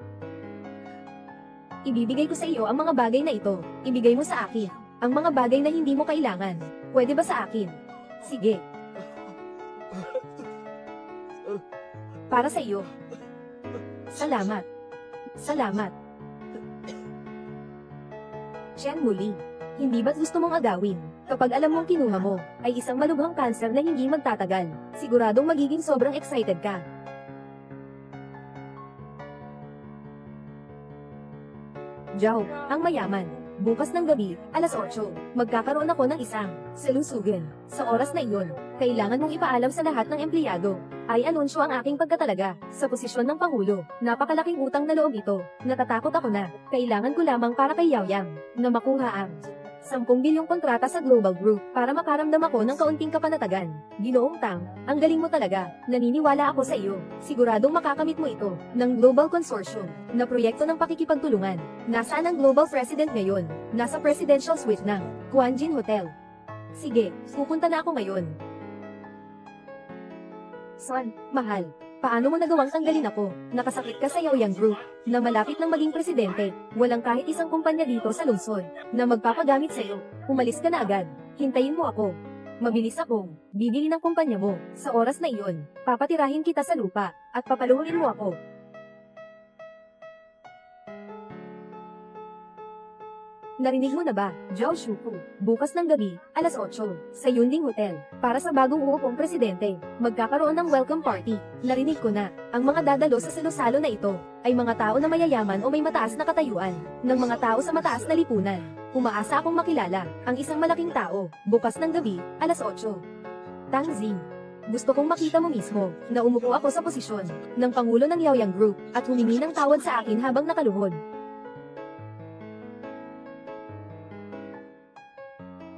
Ibibigay ko sa iyo ang mga bagay na ito. Ibigay mo sa akin ang mga bagay na hindi mo kailangan. Pwede ba sa akin? Sige. Para sa iyo. Salamat. Salamat. Shen Muli, hindi ba't gusto mong agawin? Kapag alam mong kinuha mo, ay isang malubhang cancer na hindi magtatagal. Siguradong magiging sobrang excited ka. Zhao, ang mayaman. Bukas ng gabi, alas 8, magkakaroon ako ng isang salusugan. Sa oras na iyon, kailangan mong ipaalam sa lahat ng empleyado. Ay anunsyo ang aking pagkatalaga sa posisyon ng Pangulo. Napakalaking utang na loob ito. Natatakot ako na kailangan ko lamang para kay Yaoyang na makuha ang 10 bilyong kontrata sa Global Group para makaramdam ako ng kaunting kapanatagan. Ginoong Tang, ang galing mo talaga. Naniniwala ako sa iyo. Siguradong makakamit mo ito ng Global Consortium na proyekto ng pakikipagtulungan. Nasaan ang Global President ngayon? Nasa Presidential Suite ng Quanjin Hotel. Sige, pupunta na ako ngayon. Son, mahal, paano mo nagawang tanggalin ako? Nakasakit ka sa Yaoyang Group, na malapit ng maging presidente. Walang kahit isang kumpanya dito sa lungsod, na magpapagamit sa'yo. Umalis ka na agad. Hintayin mo ako. Mabilis akong bibili ng kumpanya mo. Sa oras na iyon, papatirahin kita sa lupa, at papaluhurin mo ako. Narinig mo na ba, Zhao Shufu? Bukas ng gabi, alas 8, sa Yunling Hotel, para sa bagong uupong presidente, magkakaroon ng welcome party. Narinig ko na, ang mga dadalo sa salo-salo na ito, ay mga tao na mayayaman o may mataas na katayuan, ng mga tao sa mataas na lipunan. Umaasa akong makilala, ang isang malaking tao, bukas ng gabi, alas 8. Tang Xing. Gusto kong makita mo mismo, na umupo ako sa posisyon, ng Pangulo ng Yaoyang Group, at humingi ng tawad sa akin habang nakaluhod.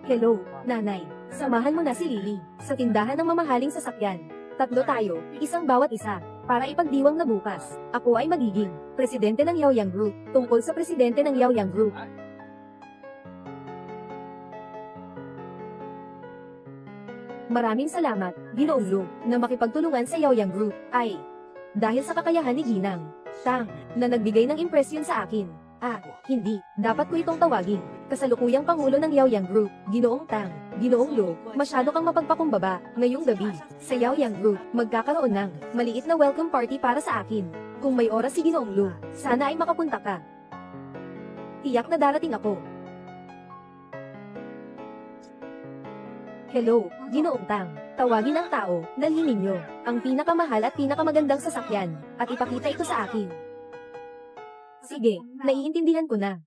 Hello, nanay. Samahan mo na si Lily, sa tindahan ng mamahaling sasakyan. 3 tayo, isang bawat isa, para ipagdiwang na bukas. Ako ay magiging presidente ng Yaoyang Group, tungkol sa presidente ng Yaoyang Group. Maraming salamat, Ginoong Lu, na makipagtulungan sa Yaoyang Group, ay dahil sa kakayahan ni Ginang Tang, na nagbigay ng impresyon sa akin. Hindi, dapat ko itong tawagin. Kasalukuyang Pangulo ng Yaoyang Group, Ginoong Tang. Ginoong Lu, masyado kang mapagpakumbaba. Ngayong gabi, sa Yaoyang Group, magkakaroon ng maliit na welcome party para sa akin. Kung may oras si Ginoong Lu, sana ay makapunta ka. Tiyak na darating ako. Hello, Ginoong Tang. Tawagin ang tao, dalhin ninyo ang pinakamahal at pinakamagandang sasakyan, at ipakita ito sa akin. Sige, naiintindihan ko na.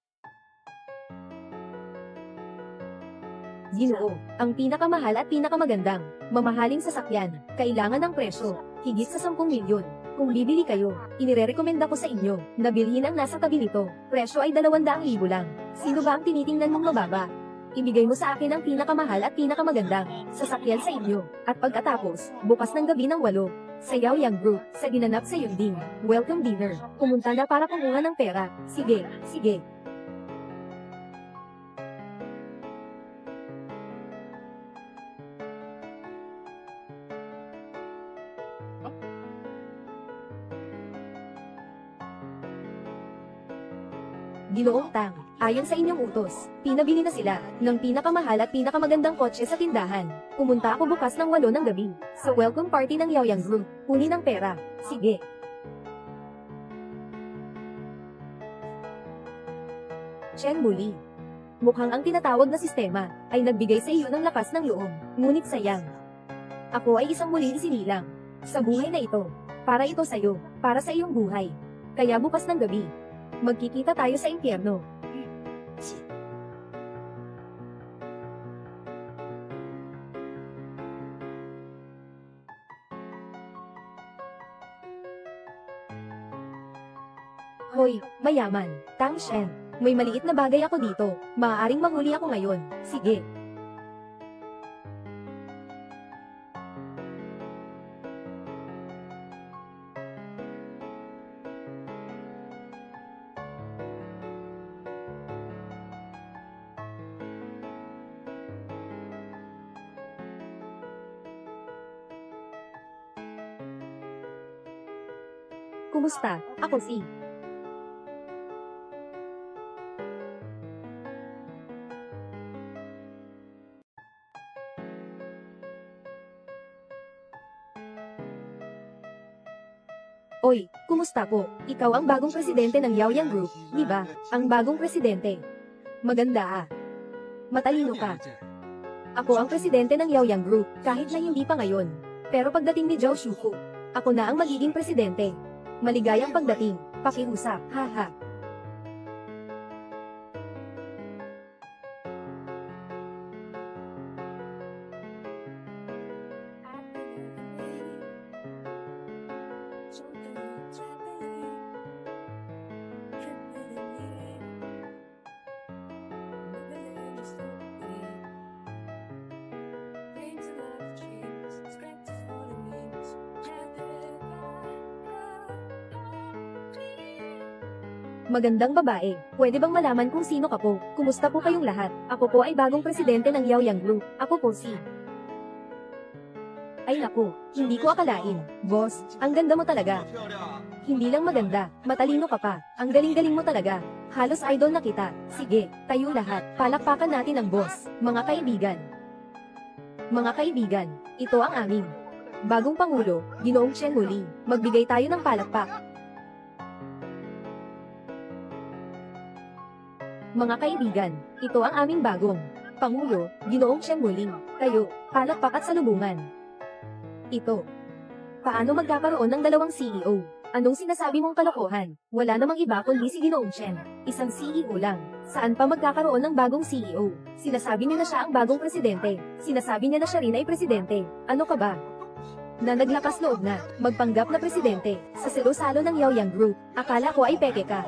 Ginoo, ang pinakamahal at pinakamagandang, mamahaling sasakyan, kailangan ng presyo, higit sa 10 milyon. Kung bibili kayo, inirerekomenda ko sa inyo, na bilhin ang nasa tabi nito, presyo ay 200,000 lang. Sino ba ang tinitingnan mong mababa? Ibigay mo sa akin ang pinakamahal at pinakamagandang sasakyan sa inyo, at pagkatapos, bukas ng gabi ng 8, sa Yaoyang Group, sa ginanap sa Yunding welcome dinner, pumunta na para kumuha ng pera. Sige, sige. Ginoong Tang, ayon sa inyong utos, pinabili na sila ng pinakamahal at pinakamagandang kotse sa tindahan. Pumunta ako bukas ng 8 ng gabi, sa welcome party ng Yaoyang Group, kunin ang pera. Sige. Chen Muli. Mukhang ang tinatawag na sistema, ay nagbigay sa iyo ng lakas ng loob, ngunit sayang. Ako ay isang muling isinilang, sa buhay na ito, para ito sa'yo, para sa iyong buhay. Kaya bukas ng gabi, magkikita tayo sa impyerno. Hoy, mayaman, Tang Shen. May maliit na bagay ako dito. Maaaring manghuli ako ngayon. Sige. Kumusta? Ako si Oy, kumusta po? Ikaw ang bagong presidente ng Yaoyang Group, di ba? Ang bagong presidente. Maganda ah. Matalino ka. Ako ang presidente ng Yaoyang Group, kahit na hindi pa ngayon. Pero pagdating ni Zhao Shufu, ako na ang magiging presidente. Maligayang pagdating, pakiusap, haha. Magandang babae, pwede bang malaman kung sino ka po? Kumusta po kayong lahat? Ako po ay bagong presidente ng Yaoyang Group. Ako po si... Ay naku, hindi ko akalain. Boss, ang ganda mo talaga. Hindi lang maganda, matalino ka pa. Ang galing-galing mo talaga. Halos idol na kita. Sige, tayo lahat. Palakpakan natin ang boss. Mga kaibigan. Mga kaibigan, ito ang aming bagong Pangulo, Ginoong Chen Muli. Magbigay tayo ng palakpak. Mga kaibigan, ito ang aming bagong Pangulo, Ginoong Chen Muling. Kayo, palakpak at salubungan. Ito. Paano magkakaroon ng dalawang CEO? Anong sinasabi mong kalokohan? Wala namang iba kundi si Ginoong Chen. Isang CEO lang. Saan pa magkakaroon ng bagong CEO? Sinasabi niya na siya ang bagong presidente. Sinasabi niya na siya rin ay presidente. Ano ka ba? Na naglakas loob na, magpanggap na presidente, sa salo-salo ng Yaoyang Group. Akala ko ay peke ka.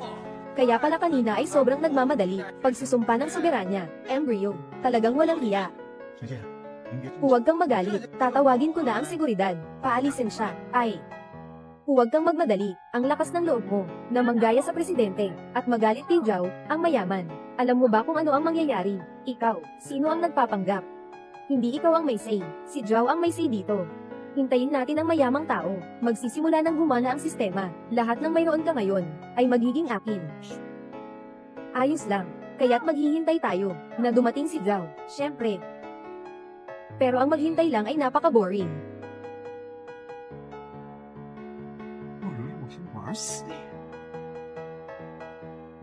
Kaya pala kanina ay sobrang nagmamadali, pagsusumpa ng soberanya, embryo, talagang walang hiya. Huwag kang magalit, tatawagin ko na ang seguridad, paalisin siya, ay. Huwag kang magmadali, ang lakas ng loob mo, na manggaya sa presidente, at magalit kay Zhao, ang mayaman. Alam mo ba kung ano ang mangyayari? Ikaw, sino ang nagpapanggap? Hindi ikaw ang may say, si Zhao ang may say dito. Hintayin natin ang mayamang tao, magsisimula ng gumana ang sistema, lahat ng mayroon ka ngayon, ay magiging akin. Ayos lang, kaya't maghihintay tayo, na dumating si Zhao, syempre. Pero ang maghintay lang ay napaka-boring.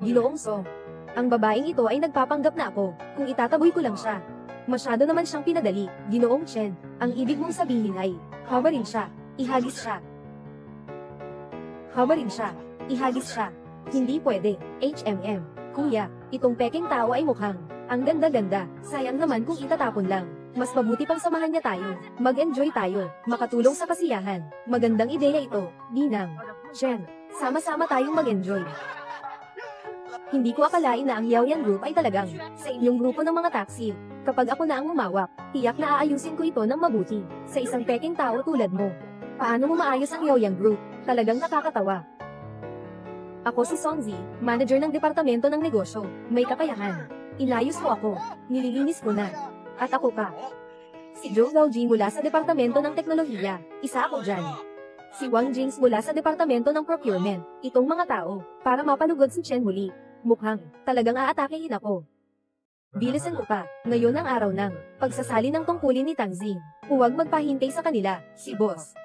Ginoong Song, ang babaeng ito ay nagpapanggap na ako, kung itataboy ko lang siya. Masyado naman siyang pinadali, Ginoong Chen, ang ibig mong sabihin ay, hawarin siya, ihagis siya. Hawarin siya, ihagis siya. Hindi pwede, HMM. Kuya, itong peking tao ay mukhang, ang ganda-ganda, sayang naman kung itatapon lang. Mas mabuti pang samahan niya tayo, mag-enjoy tayo, makatulong sa kasiyahan. Magandang ideya ito, Ninang. Chen, sama-sama tayong mag-enjoy. Hindi ko akalain na ang Yaoyang Group ay talagang sa inyong grupo ng mga taxi. Kapag ako na ang umawak, tiyak na aayusin ko ito ng mabuti sa isang peking tao tulad mo. Paano mo maayos ang Yaoyang Group? Talagang nakakatawa. Ako si Songzi, manager ng Departamento ng Negosyo. May kakayahan. Inayos mo ako. Nililinis ko na. At ako pa. Si Zhou Gaoji mula sa Departamento ng Teknolohiya. Isa ako dyan. Si Wang Jings mula sa Departamento ng Procurement. Itong mga tao, para mapalugod si Chen muli. Mukhang, talagang aatakehin ako. Bilisan mo pa, ngayon ang araw ng pagsasali ng tungkulin ni Tang Xing. Huwag magpahintay sa kanila, si boss.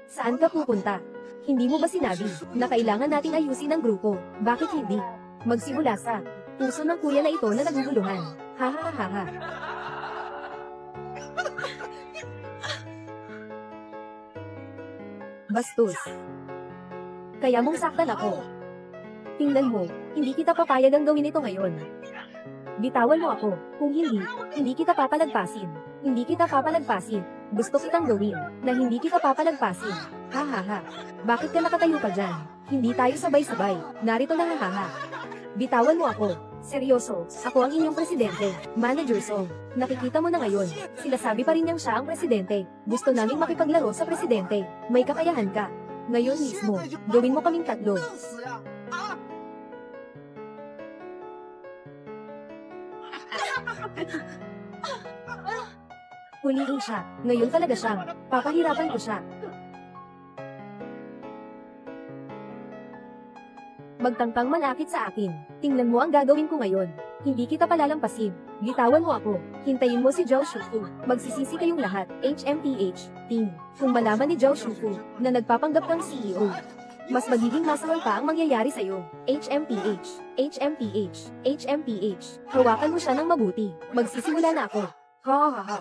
Saan ka pupunta? Hindi mo ba sinabi na kailangan nating ayusin ang grupo? Bakit hindi? Magsimula sa puso ng kuya na ito na naguguluhan. Ha ha ha ha. Bastos. Kaya mong saktan ako. Tingnan mo, hindi kita papayagang gawin ito ngayon. Bitawan mo ako, kung hindi kita papalagpasin. Hindi kita papalagpasin. Gusto kitang gawin, na hindi kita papalagpasin. Ha ha ha. Bakit ka nakatayo pa dyan? Hindi tayo sabay-sabay, narito na ha ha. Bitawan mo ako. Seryoso, ako ang inyong presidente, Manager Song. Nakikita mo na ngayon, sila sabi pa rin niyang siya ang presidente. Gusto naming makipaglaro sa presidente. May kakayahan ka. Ngayon mismo, gawin mo kaming tatlo. Huliin siya. Ngayon talaga siyang papahirapan ko siya. Magtangkang malapit sa akin. Tingnan mo ang gagawin ko ngayon. Hindi kita palalampasin. Bitawan mo ako. Hintayin mo si Zhao Shufu. Magsisisi kayong lahat. HMPH. Team. Kung malaman ni Zhao Shufu na nagpapanggap kang CEO, mas magiging masawal pa ang mangyayari sa'yo. HMPH. HMPH. HMPH. Hawakan mo siya ng mabuti. Magsisimula na ako. Ha ha ha.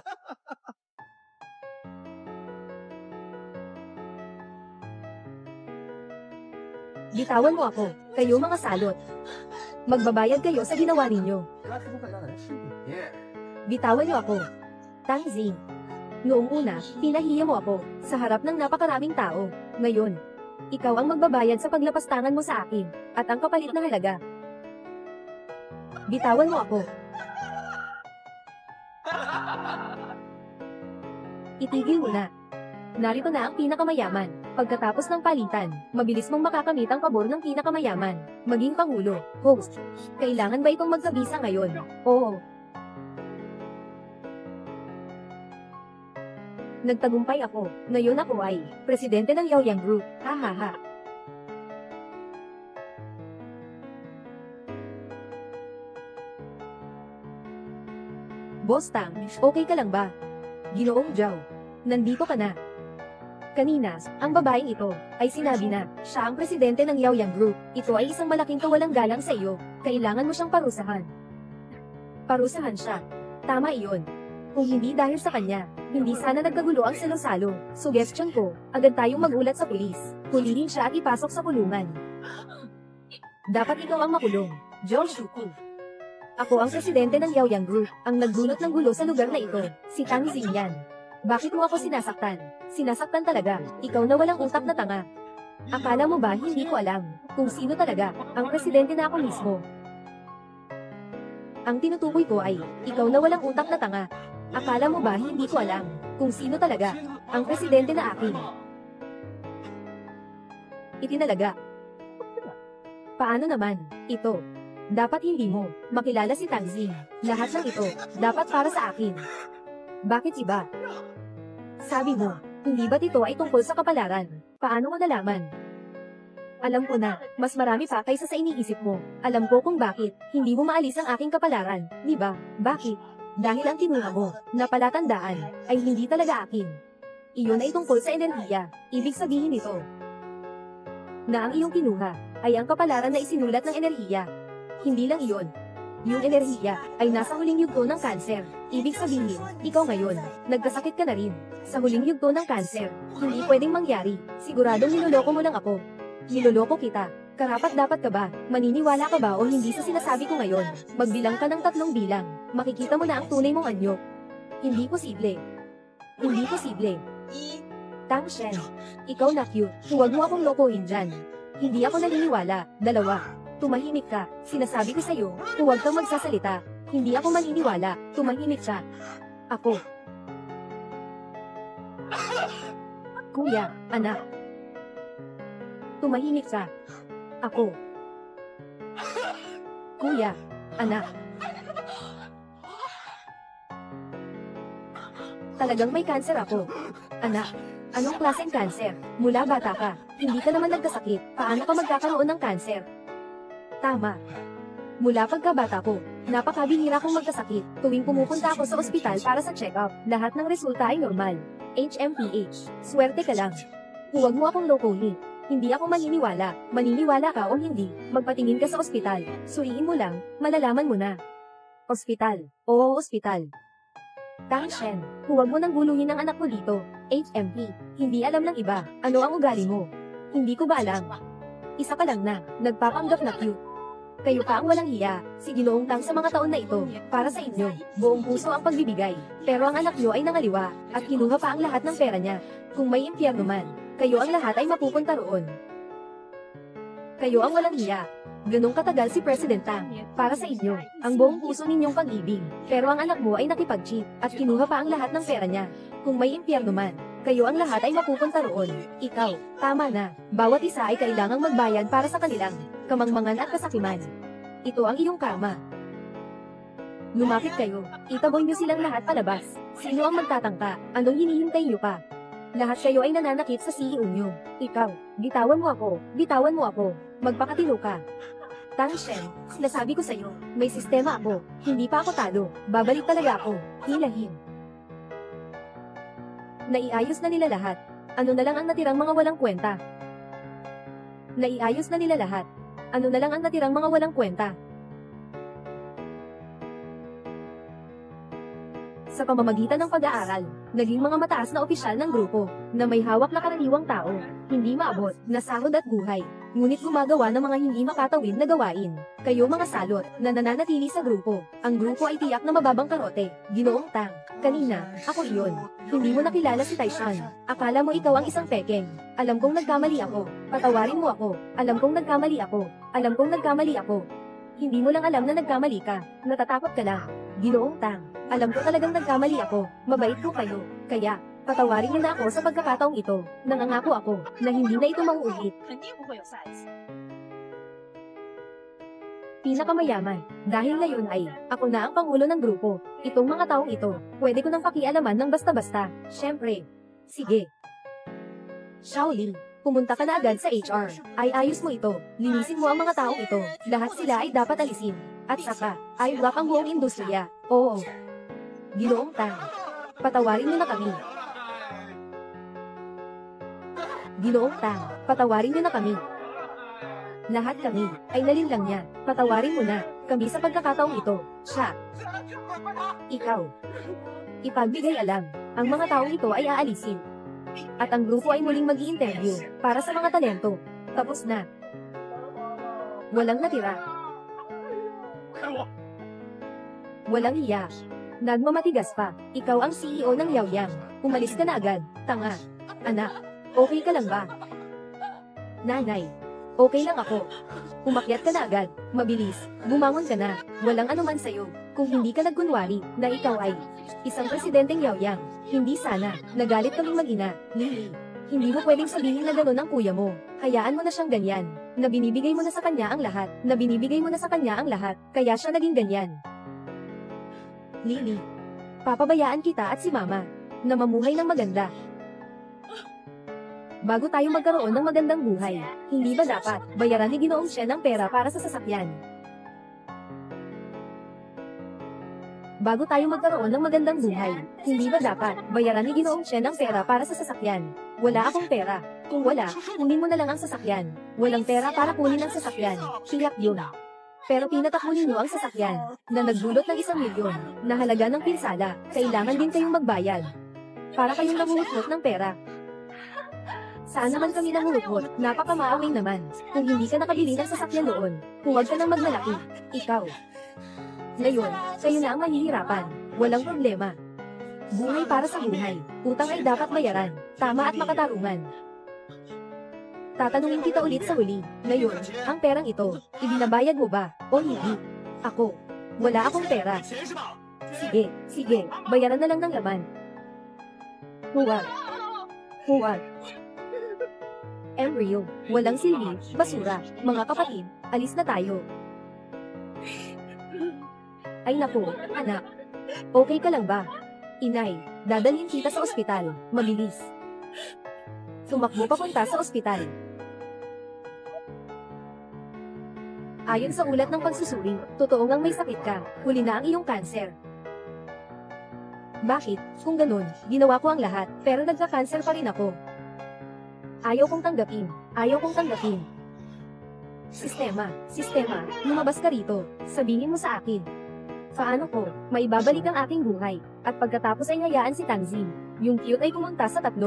Bitawan mo ako. Kayo mga salot. Magbabayad kayo sa ginawa ninyo. Bitawan niyo ako. Tang Xing. Noong una, pinahiya mo ako sa harap ng napakaraming tao. Ngayon, ikaw ang magbabayad sa paglapastangan mo sa akin at ang kapalit na halaga. Bitawan mo ako. Itigil mo na. Narito na ang pinakamayaman. Pagkatapos ng palitan, mabilis mong makakamit ang pabor ng pinakamayaman. Maging Pangulo, host. Kailangan ba itong magkabisa ngayon? Oo. Nagtagumpay ako. Ngayon ako ay presidente ng Yaoyang Group. Ha ha ha. Boss Tang, okay ka lang ba? Ginoong Zhao, nandito ka na. Kanina, ang babaeng ito ay sinabi na siya ang presidente ng Yaoyang Group. Ito ay isang malaking kawalang galang sa iyo. Kailangan mo siyang parusahan. Parusahan siya. Tama iyon. Kung hindi dahil sa kanya, hindi sana nagkagulo ang salo-salo. Suggestion ko, agad tayong magulat sa pulis. Hulihin siya at ipasok sa kulungan. Dapat ikaw ang makulong, John Shuku. Ako ang presidente ng Yaoyang Group, ang nagdulot ng gulo sa lugar na ito, si Tang Xingyan. Bakit mo ako sinasaktan? Sinasaktan talaga, ikaw na walang utak na tanga. Akala mo ba hindi ko alam kung sino talaga ang presidente na ako mismo? Ang tinutukoy ko ay, ikaw na walang utak na tanga. Akala mo ba hindi ko alam kung sino talaga ang presidente na akin? Itinalaga. Paano naman, ito? Dapat hindi mo makilala si Tangzing. Lahat ng ito, dapat para sa akin. Bakit iba? Sabi mo, hindi ba't ito ay tungkol sa kapalaran? Paano mo nalaman? Alam ko na, mas marami pa kaysa sa iniisip mo. Alam ko kung bakit, hindi mo maalis ang aking kapalaran, di ba? Bakit? Dahil ang kinuha mo, na palatandaan, ay hindi talaga akin. Iyon ay tungkol sa enerhiya. Ibig sabihin nito, na ang iyong kinuha, ay ang kapalaran na isinulat ng enerhiya. Hindi lang iyon. Yung enerhiya, ay nasa huling yugto ng kanser. Ibig sabihin, ikaw ngayon, nagkasakit ka na rin. Sa huling yugto ng kanser, hindi pwedeng mangyari. Siguradong niloloko mo lang ako. Niloloko kita. Karapat-dapat ka ba? Maniniwala ka ba o hindi sa sinasabi ko ngayon? Magbilang ka ng 3 bilang. Makikita mo na ang tunay mong anyo. Hindi posible. Hindi posible. Tang Shen, ikaw na cute. Huwag mo akong lokohin dyan. Hindi ako naniniwala. 2. Tumahimik ka. Sinasabi ko sa'yo, huwag kang magsasalita. Hindi ako maniniwala. Tumahimik ka. Ako. Kuya, anak. Tumahimik ka. Ako. Kuya, anak. Talagang may kanser ako. Anak, anong klaseng kanser? Mula bata ka, hindi ka naman nagkasakit. Paano ka magkakaroon ng kanser? Tama. Mula pagkabata ko, napakabihira kong magkasakit. Tuwing pumupunta ako sa ospital para sa check-up, lahat ng resulta ay normal. HMPH. Swerte ka lang. Huwag mo akong lokohin. Hindi ako maniniwala. Maniniwala ka o hindi, magpatingin ka sa ospital. Suriin mo lang, malalaman mo na. Ospital. Oo, ospital. Tang Shen, huwag mo nang guluhin ang anak mo dito. HMP. Hindi alam ng iba. Ano ang ugali mo? Hindi ko ba alam? Isa ka lang na, nagpapanggap na cute. Kayo pa ang walang hiya, si Ginoong Tang sa mga taon na ito, para sa inyo, buong puso ang pagbibigay. Pero ang anak nyo ay nangaliwa, at kinuha pa ang lahat ng pera niya. Kung may impyerno man, kayo ang lahat ay mapupunta roon. Kayo ang walang hiya. Ganong katagal si President Tang, para sa inyo, ang buong puso ninyong pag-ibig. Pero ang anak mo ay nakipag-cheat, at kinuha pa ang lahat ng pera niya. Kung may impyerno man, kayo ang lahat ay mapupunta roon. Ikaw, tama na. Bawat isa ay kailangang magbayad para sa kanilang kamangmangan at kasakiman. Ito ang iyong karma. Lumapit kayo. Itaboy niyo silang lahat palabas. Sino ang magtatangka? Anong hinihintay niyo pa? Lahat kayo ay nananakit sa CEO niyo. Ikaw, bitawan mo ako. Bitawan mo ako. Magpakatino ka. Tang Shen, sinasabi ko sa'yo, may sistema ako. Hindi pa ako talo. Babalik talaga ako. Hilahin. Naiayos na nila lahat. Ano na lang ang natirang mga walang kwenta? Naiayos na nila lahat. Ano na lang ang natirang mga walang kwenta? Sa pamamagitan ng pag-aaral, naging mga mataas na opisyal ng grupo, na may hawak na karaniwang tao, hindi maabot, na sahod at buhay, ngunit gumagawa ng mga hindi makatawid na gawain. Kayo mga salot, na nananatili sa grupo, ang grupo ay tiyak na mababang karote. Ginoong Tang, kanina, ako iyon. Hindi mo nakilala si Taishan. Akala mo ikaw ang isang pekeng. Alam kong nagkamali ako. Patawarin mo ako. Alam kong nagkamali ako. Alam kong nagkamali ako. Hindi mo lang alam na nagkamali ka. Natatakot ka lang. Ginoong Tang, alam ko talagang nagkamali ako. Mabait ko kayo. Kaya, patawarin niyo na ako sa pagkakataong ito. Nangangako ako, na hindi na ito mauulit. Pinakamayaman. Dahil ngayon ay, ako na ang pangulo ng grupo. Itong mga taong ito, pwede ko nang pakialaman ng basta-basta. Siyempre. Sige. Shaolin, pumunta ka na agad sa HR. Ay ayos mo ito. Linisin mo ang mga taong ito. Lahat sila ay dapat alisin. At saka, ay block ang buong industriya. Oo. Ginoong Tang. Patawarin mo na kami. Ginoong Tang, patawarin niyo na kami. Lahat kami ay nalinlang niya. Patawarin mo na kami sa pagkakataong ito. Siya. Ikaw. Ipagbigay alam. Ang mga taong ito ay aalisin. At ang grupo ay muling mag-i-interview para sa mga talento. Tapos na. Walang natira. Walang hiya. Nagmamatigas pa. Ikaw ang CEO ng Yaoyang. Umalis ka na agad. Tanga. Anak. Okay ka lang ba? Nanay. Okay lang ako. Umakyat ka na agad. Mabilis. Bumangon ka na. Walang anuman sa'yo. Kung hindi ka nagkunwari na ikaw ay isang presidenteng Yaoyang, hindi sana. Nagalit kaming mag-ina. Lily. Hindi mo pwedeng sabihin na gano'n ang kuya mo. Hayaan mo na siyang ganyan. Na binibigay mo na sa kanya ang lahat. Na binibigay mo na sa kanya ang lahat. Kaya siya naging ganyan. Lily. Papabayaan kita at si Mama na mamuhay ng maganda. Bago tayo magkaroon ng magandang buhay, hindi ba dapat bayaran ni Ginoong Shen ang pera para sa sasakyan? Bago tayo magkaroon ng magandang buhay, hindi ba dapat bayaran ni Ginoong Shen ang pera para sa sasakyan? Wala akong pera. Kung wala, kunin mo na lang ang sasakyan. Walang pera para kunin ang sasakyan. Tiyak yun. Pero pinatakbo ninyo ang sasakyan na nagdulot ng 1 milyon na halaga ng pinsala. Kailangan din kayong magbayad para kayong nangungutkot ng pera. Saan naman kami nangungutkot? Napakamaawing naman. Kung hindi ka nakabili ng sasakyan doon, huwag ka nang magmalaki. Ikaw. Ngayon, kayo na ang mahihirapan. Walang problema. Buhay para sa buhay. Utang ay dapat bayaran. Tama at makatarungan. Tatanungin kita ulit sa huli. Ngayon, ang perang ito, ibinabayad mo ba o hindi? Ako. Wala akong pera. Sige. Bayaran na lang ng laman. Huwag. Embryo, walang silbi, basura. Mga kapatid, alis na tayo. Ay naku, anak. Okay ka lang ba? Inay, dadalhin kita sa ospital. Mabilis. Tumakbo papunta sa ospital. Ayon sa ulat ng pagsusuri, totoo ngang may sakit ka. Huli na ang iyong kanser. Bakit? Kung ganun, ginawa ko ang lahat, pero nagka-cancer pa rin ako. Ayaw kong tanggapin. Sistema, lumabas ka rito. Sabihin mo sa akin. Paano ko, maibabalik ang aking buhay, at pagkatapos ay hayaan si Tangzin, yung cute ay pumunta sa 3.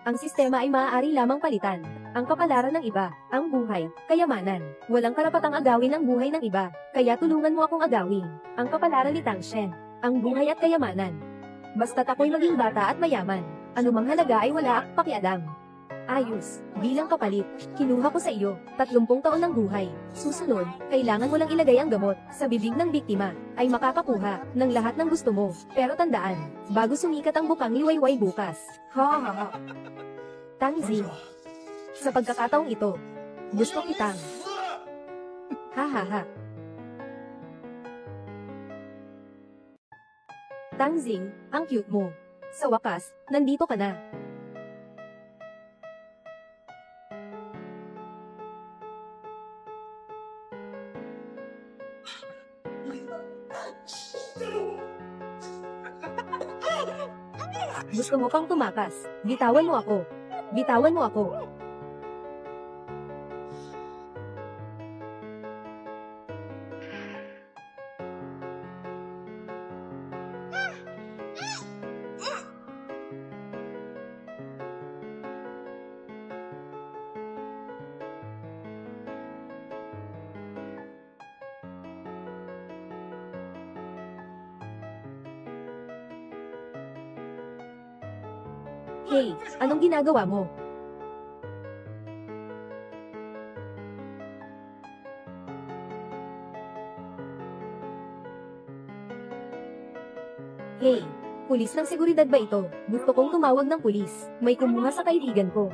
Ang sistema ay maaari lamang palitan. Ang kapalaran ng iba, ang buhay, kayamanan. Walang karapatang agawin ang buhay ng iba, kaya tulungan mo akong agawin. Ang kapalaran ni Tang Shen, ang buhay at kayamanan. Basta't ako'y maging bata at mayaman, anumang halaga ay wala akong pakialam. Ayos, bilang kapalit, kinuha ko sa iyo, 30 taon ng buhay. Susunod, kailangan mo lang ilagay ang gamot sa bibig ng biktima, ay makakakuha ng lahat ng gusto mo. Pero tandaan, bago sumikat ang bukang liwayway bukas. Tangzin. Sa pagkakataong ito, gusto kitang. Tangzin, ang cute mo. Sa wakas, nandito ka na. Gusto mo pang tumakas. Bitawan mo ako. Hey, anong ginagawa mo? Hey, pulis ng seguridad ba ito? Gusto kong tumawag ng pulis. May kumuha sa kaibigan ko.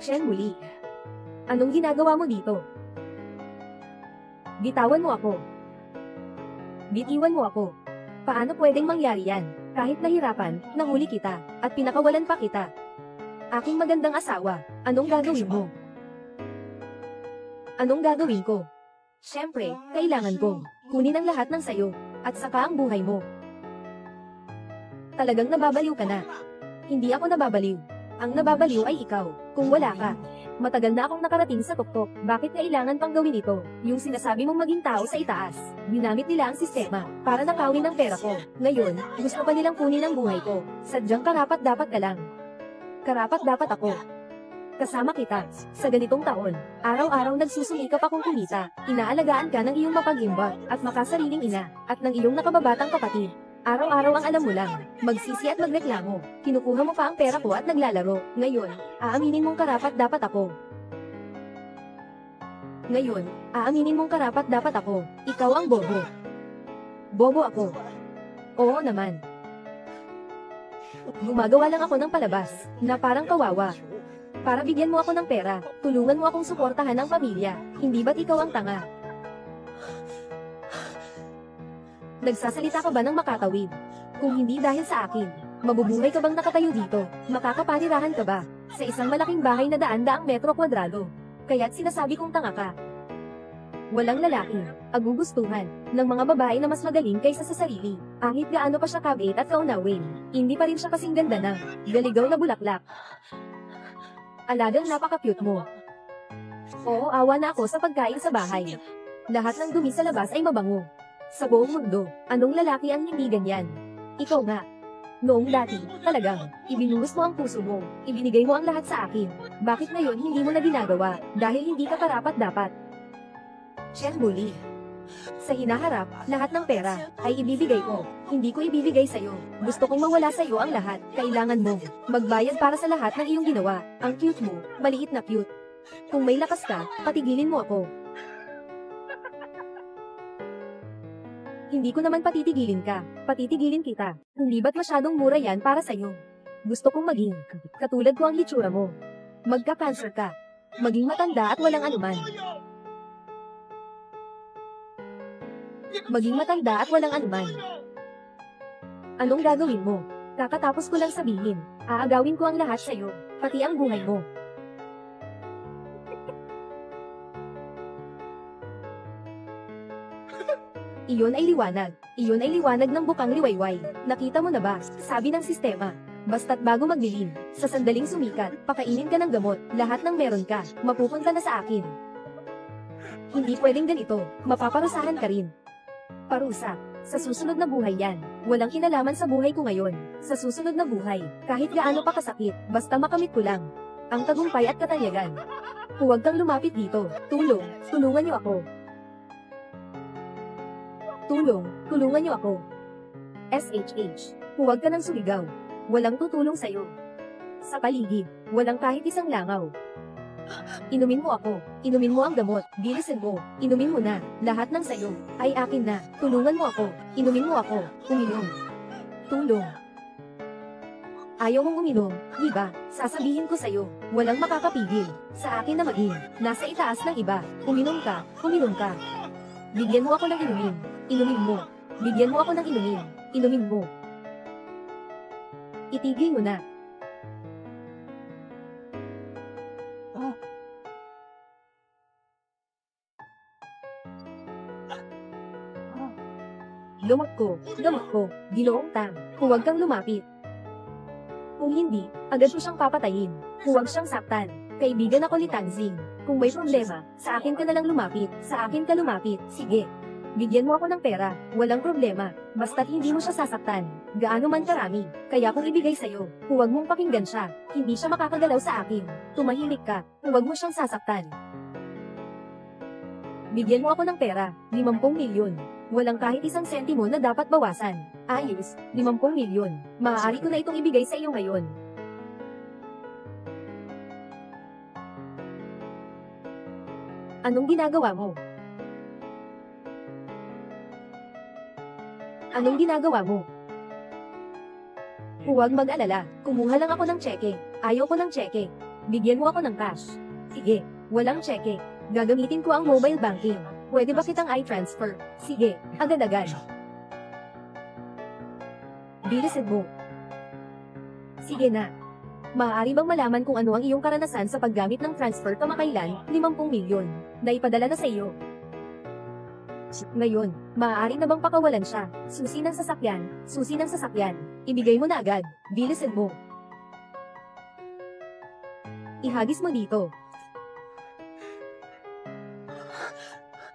Shen Wuli. Anong ginagawa mo dito? Bitawan mo ako. Bitiwan mo ako. Paano pwedeng mangyari yan? Kahit nahirapan, nahuli kita, at pinakawalan pa kita. Aking magandang asawa, anong gagawin mo? Anong gagawin ko? Siyempre, kailangan ko kunin ang lahat ng sayo, at saka ang buhay mo. Talagang nababaliw ka na. Hindi ako nababaliw. Ang nababaliw ay ikaw, kung wala ka. Matagal na akong nakarating sa tuktok, bakit kailangan pang gawin ito? Yung sinasabi mong maging tao sa itaas. Ginamit nila ang sistema, para nakawin ang pera ko. Ngayon, gusto pa nilang kunin ang buhay ko. Sadyang karapat-dapat ka lang. Karapat-dapat ako. Kasama kita. Sa ganitong taon, araw-araw nagsusumikap akong kumita. Inaalagaan ka ng iyong mapag-imbak, at makasariling ina, at ng iyong nakababatang kapatid. Araw-araw ang alam mo lang, magsisi at magreklamo. Kinukuha mo pa ang pera ko at naglalaro. Ngayon, aaminin mong karapat-dapat ako. Ngayon, aaminin mong karapat-dapat ako. Ikaw ang bobo. Bobo ako. Oo naman. Gumagawa lang ako ng palabas, na parang kawawa. Para bigyan mo ako ng pera, tulungan mo akong suportahan ang pamilya. Hindi ba't ikaw ang tanga? Nagsasalita ka ba ng makakawid? Kung hindi dahil sa akin, mabubuhay ka bang nakatayo dito? Makakapanirahan ka ba? Sa isang malaking bahay na daan-daang metro kwadrado. Kaya't sinasabi kong tanga ka. Walang lalaki, agugustuhan, ng mga babae na mas magaling kaysa sa sarili. Kahit gaano pa siya kabait at kaunawin, hindi pa rin siya kasing ganda ng galigaw na bulaklak. Alagang napaka-cute mo. Oo, awa na ako sa pagkain sa bahay. Lahat ng dumi sa labas ay mabango. Sa buong mundo, anong lalaki ang hindi ganyan? Ikaw nga. Noong dati, talagang, ibinuhos mo ang puso mo, ibinigay mo ang lahat sa akin. Bakit ngayon hindi mo na ginagawa, dahil hindi ka karapat-dapat? Chen Bully. Sa hinaharap, lahat ng pera, ay ibibigay ko. Hindi ko ibibigay sa'yo. Gusto kong mawala sa'yo ang lahat. Kailangan mo magbayad para sa lahat ng iyong ginawa. Ang cute mo, maliit na cute. Kung may lakas ka, patigilin mo ako. Hindi ko naman patitigilin ka. Patitigilin kita. Hindi ba't masyadong mura yan para sa'yo? Gusto kong maging katulad ko ang hitsura mo. Magka-cancer ka. Maging matanda at walang anuman. Maging matanda at walang anuman. Anong gagawin mo? Kakatapos ko lang sabihin, aagawin ko ang lahat sa'yo, pati ang buhay mo. Iyon ay liwanag. Iyon ay liwanag ng bukang liwayway. Nakita mo na ba? Sabi ng sistema. Basta't bago magdilim, sa sandaling sumikat, pakainin ka ng gamot, lahat ng meron ka, mapupunta na sa akin. Hindi pwedeng ganito, mapaparusahan ka rin. Parusa. Sa susunod na buhay yan. Walang kinalaman sa buhay ko ngayon. Sa susunod na buhay, kahit gaano pa kasakit, basta makamit ko lang ang tagumpay at katanyagan. Huwag kang lumapit dito. Tulong. Tulungan niyo ako. Tulong. Tulungan niyo ako. SHH. Huwag ka nang sumigaw. Walang tutulong sa'yo. Sa paligid, walang kahit isang langaw. Inumin mo ako. Inumin mo ang gamot. Bilisin mo. Inumin mo na. Lahat ng sayo ay akin na. Tulungan mo ako. Inumin mo ako. Uminom. Tulong. Ayaw mong uminom, di ba? Sasabihin ko sa'yo, walang makakapigil sa akin na maging nasa itaas ng iba. Uminom ka. Uminom ka. Bigyan mo ako ng inumin. Inumin mo. Bigyan mo ako ng inumin. Inumin mo. Itigil mo na. Lumot ko, Ginoong Tang, huwag kang lumapit. Kung hindi, agad ko siyang papatayin. Huwag siyang saktan. Kaibigan ako ni Tanzing. Kung may problema, sa akin ka na lang lumapit. Sa akin ka lumapit. Sige. Bigyan mo ako ng pera. Walang problema. Basta't hindi mo siya sasaktan. Gaano man karami. Kaya kung ibigay sa'yo, huwag mong pakinggan siya. Hindi siya makakagalaw sa akin. Tumahimik ka. Huwag mo siyang sasaktan. Bigyan mo ako ng pera. 50 milyon. Walang kahit isang sentimo na dapat bawasan. Ayos, 50 milyon. Maaari ko na itong ibigay sa iyo ngayon. Anong ginagawa mo? Anong ginagawa mo? Huwag mag-alala. Kumuha lang ako ng tseke. Ayaw ko ng tseke. Bigyan mo ako ng cash. Sige, walang tseke. Gagamitin ko ang mobile banking. Pwede ba kitang i-transfer? Sige, agad-agad. Bilisin mo. Sige na. Maaari bang malaman kung ano ang iyong karanasan sa paggamit ng transfer kamakailan, 50 milyon, na ipadala na sa iyo? Ngayon, maaari na bang pakawalan siya? Susi ng sasakyan, susi ng sasakyan. Ibigay mo na agad, bilisan mo. Ihagis mo dito.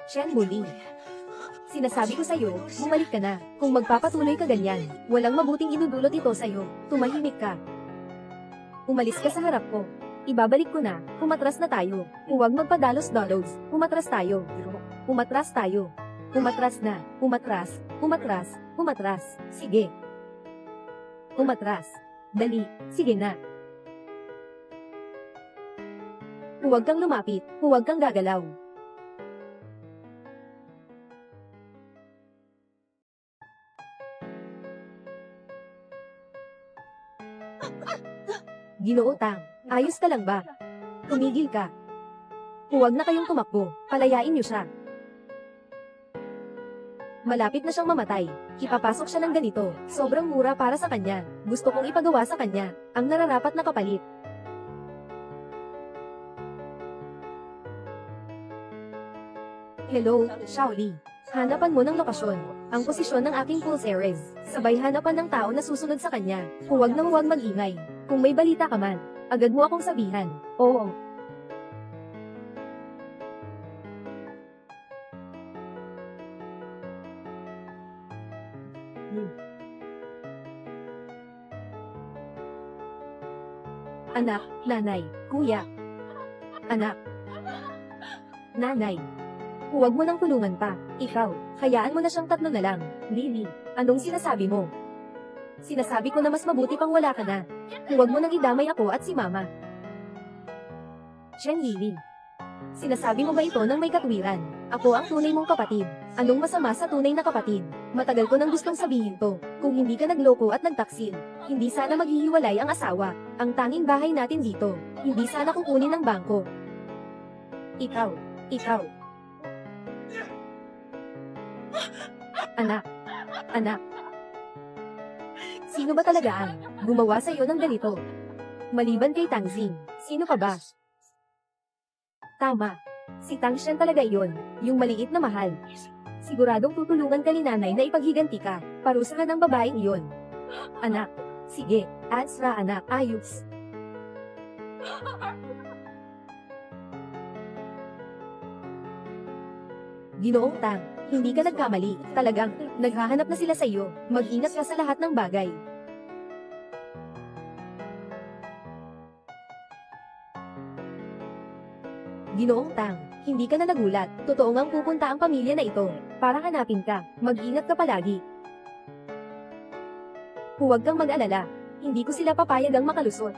Chen Muli. Sinasabi ko sa'yo, bumalik ka na. Kung magpapatuloy ka ganyan, walang mabuting inudulot ito sa'yo. Tumahimik ka. Umalis ka sa harap ko. Ibabalik ko na, umatras na tayo. Huwag magpadalos-dalos, umatras tayo. Umatras tayo. Umatras na, umatras, umatras, umatras. Sige. Umatras. Dali, sige na. Huwag kang lumapit, huwag kang gagalaw. Ginoo Tang, ayos ka lang ba? Tumigil ka. Huwag na kayong tumakbo, palayain niyo siya. Malapit na siyang mamatay. Ipapasok siya ng ganito, sobrang mura para sa kanya. Gusto kong ipagawa sa kanya, ang nararapat na kapalit. Hello, Shaoli. Hanapan mo ng lokasyon, ang posisyon ng aking pulseres. Sabay hanapan ng tao na susunod sa kanya. Huwag na huwag mag-ingay. Kung may balita ka man, agad mo akong sabihan. Oo. Anak, nanay, kuya. Anak. Nanay. Huwag mo nang tulungan pa. Ikaw, hayaan mo na siyang 3 na lang. Lily, anong sinasabi mo? Sinasabi ko na mas mabuti pang wala ka na. Huwag mo nang idamay ako at si Mama. Chen Lily. Sinasabi mo ba ito nang may katwiran? Ako ang tunay mong kapatid. Anong masama sa tunay na kapatid? Matagal ko nang gustong sabihin to. Kung hindi ka nagloko at nagtaksil, hindi sana maghihiwalay ang asawa. Ang tanging bahay natin dito, hindi sana kukunin ng bangko. Ikaw. Anak. Sino ba talaga ang gumawa sa iyo ng ganito? Maliban kay Tangzing, sino pa ba? Tama. Si Tangshan talaga iyon, yung maliit na mahal. Siguradong tutulungan ka ni nanay na ipaghiganti ka, parusa ka ng babaeng iyon. Anak. Sige, Azra anak, ayos. Ginoong Tang, hindi ka nagkamali. Talagang, naghahanap na sila sa iyo. Mag-ingat ka sa lahat ng bagay. Ginoong Tang, hindi ka na nagulat. Totoo ngang pupunta ang pamilya na ito. Para hanapin ka. Mag-ingat ka palagi. Huwag kang mag-alala. Hindi ko sila papayagang makalusot.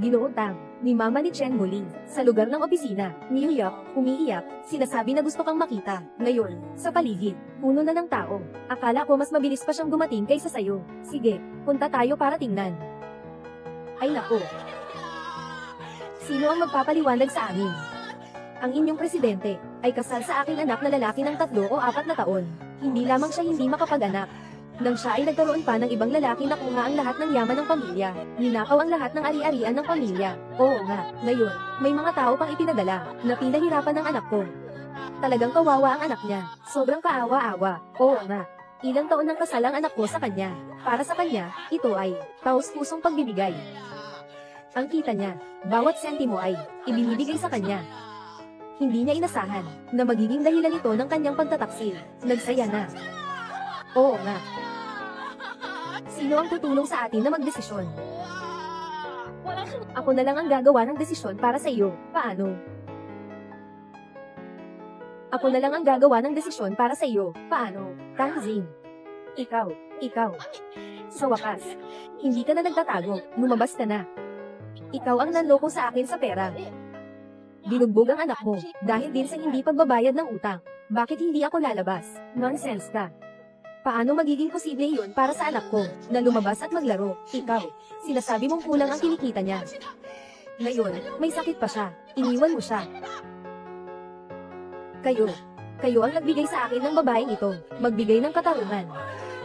Ginoong Tang, ni Mama ni Chen Muli, sa lugar ng opisina, New York, umiiyak, sinasabi na gusto kang makita. Ngayon, sa paligid, puno na ng tao. Akala ko mas mabilis pa siyang dumating kaysa sayo. Sige, punta tayo para tingnan. Ay naku. Sino ang magpapaliwanag sa amin? Ang inyong presidente, ay kasal sa aking anak na lalaki ng 3 o 4 na taon. Hindi lamang siya hindi makapag-anak. Nang siya ay nagkaroon pa ng ibang lalaki na kuha ang lahat ng yaman ng pamilya, ninakaw ang lahat ng ari-arian ng pamilya. Oo nga, ngayon, may mga tao pang ipinadala, na pinahirapan ng anak ko. Talagang kawawa ang anak niya, sobrang kaawa-awa. Oo nga, ilang taon nang kasal ang anak ko sa kanya. Para sa kanya, ito ay taos-pusong pagbibigay. Ang kita niya, bawat sentimo ay ibinibigay sa kanya. Hindi niya inasahan na magiging dahilan ito ng kanyang pagtataksil. Nagsaya na. Oo nga. Sino ang tutulong sa atin na magdesisyon? Ako na lang ang gagawa ng desisyon para sa iyo. Paano? Ako na lang ang gagawa ng desisyon para sa iyo. Paano? Tangzing. Ikaw. Sa wakas, hindi ka na nagtatago. Lumabas ka na. Ikaw ang nanloko sa akin sa pera. Binugbog ang anak mo, dahil din sa hindi pagbabayad ng utang. Bakit hindi ako lalabas? Nonsense ka. Paano magiging posible yun para sa anak ko, na lumabas at maglaro? Ikaw, sinasabi mong kulang ang kinikita niya. Ngayon, may sakit pa siya, iniwan mo siya. Kayo ang nagbigay sa akin ng babaeng ito, magbigay ng katarungan.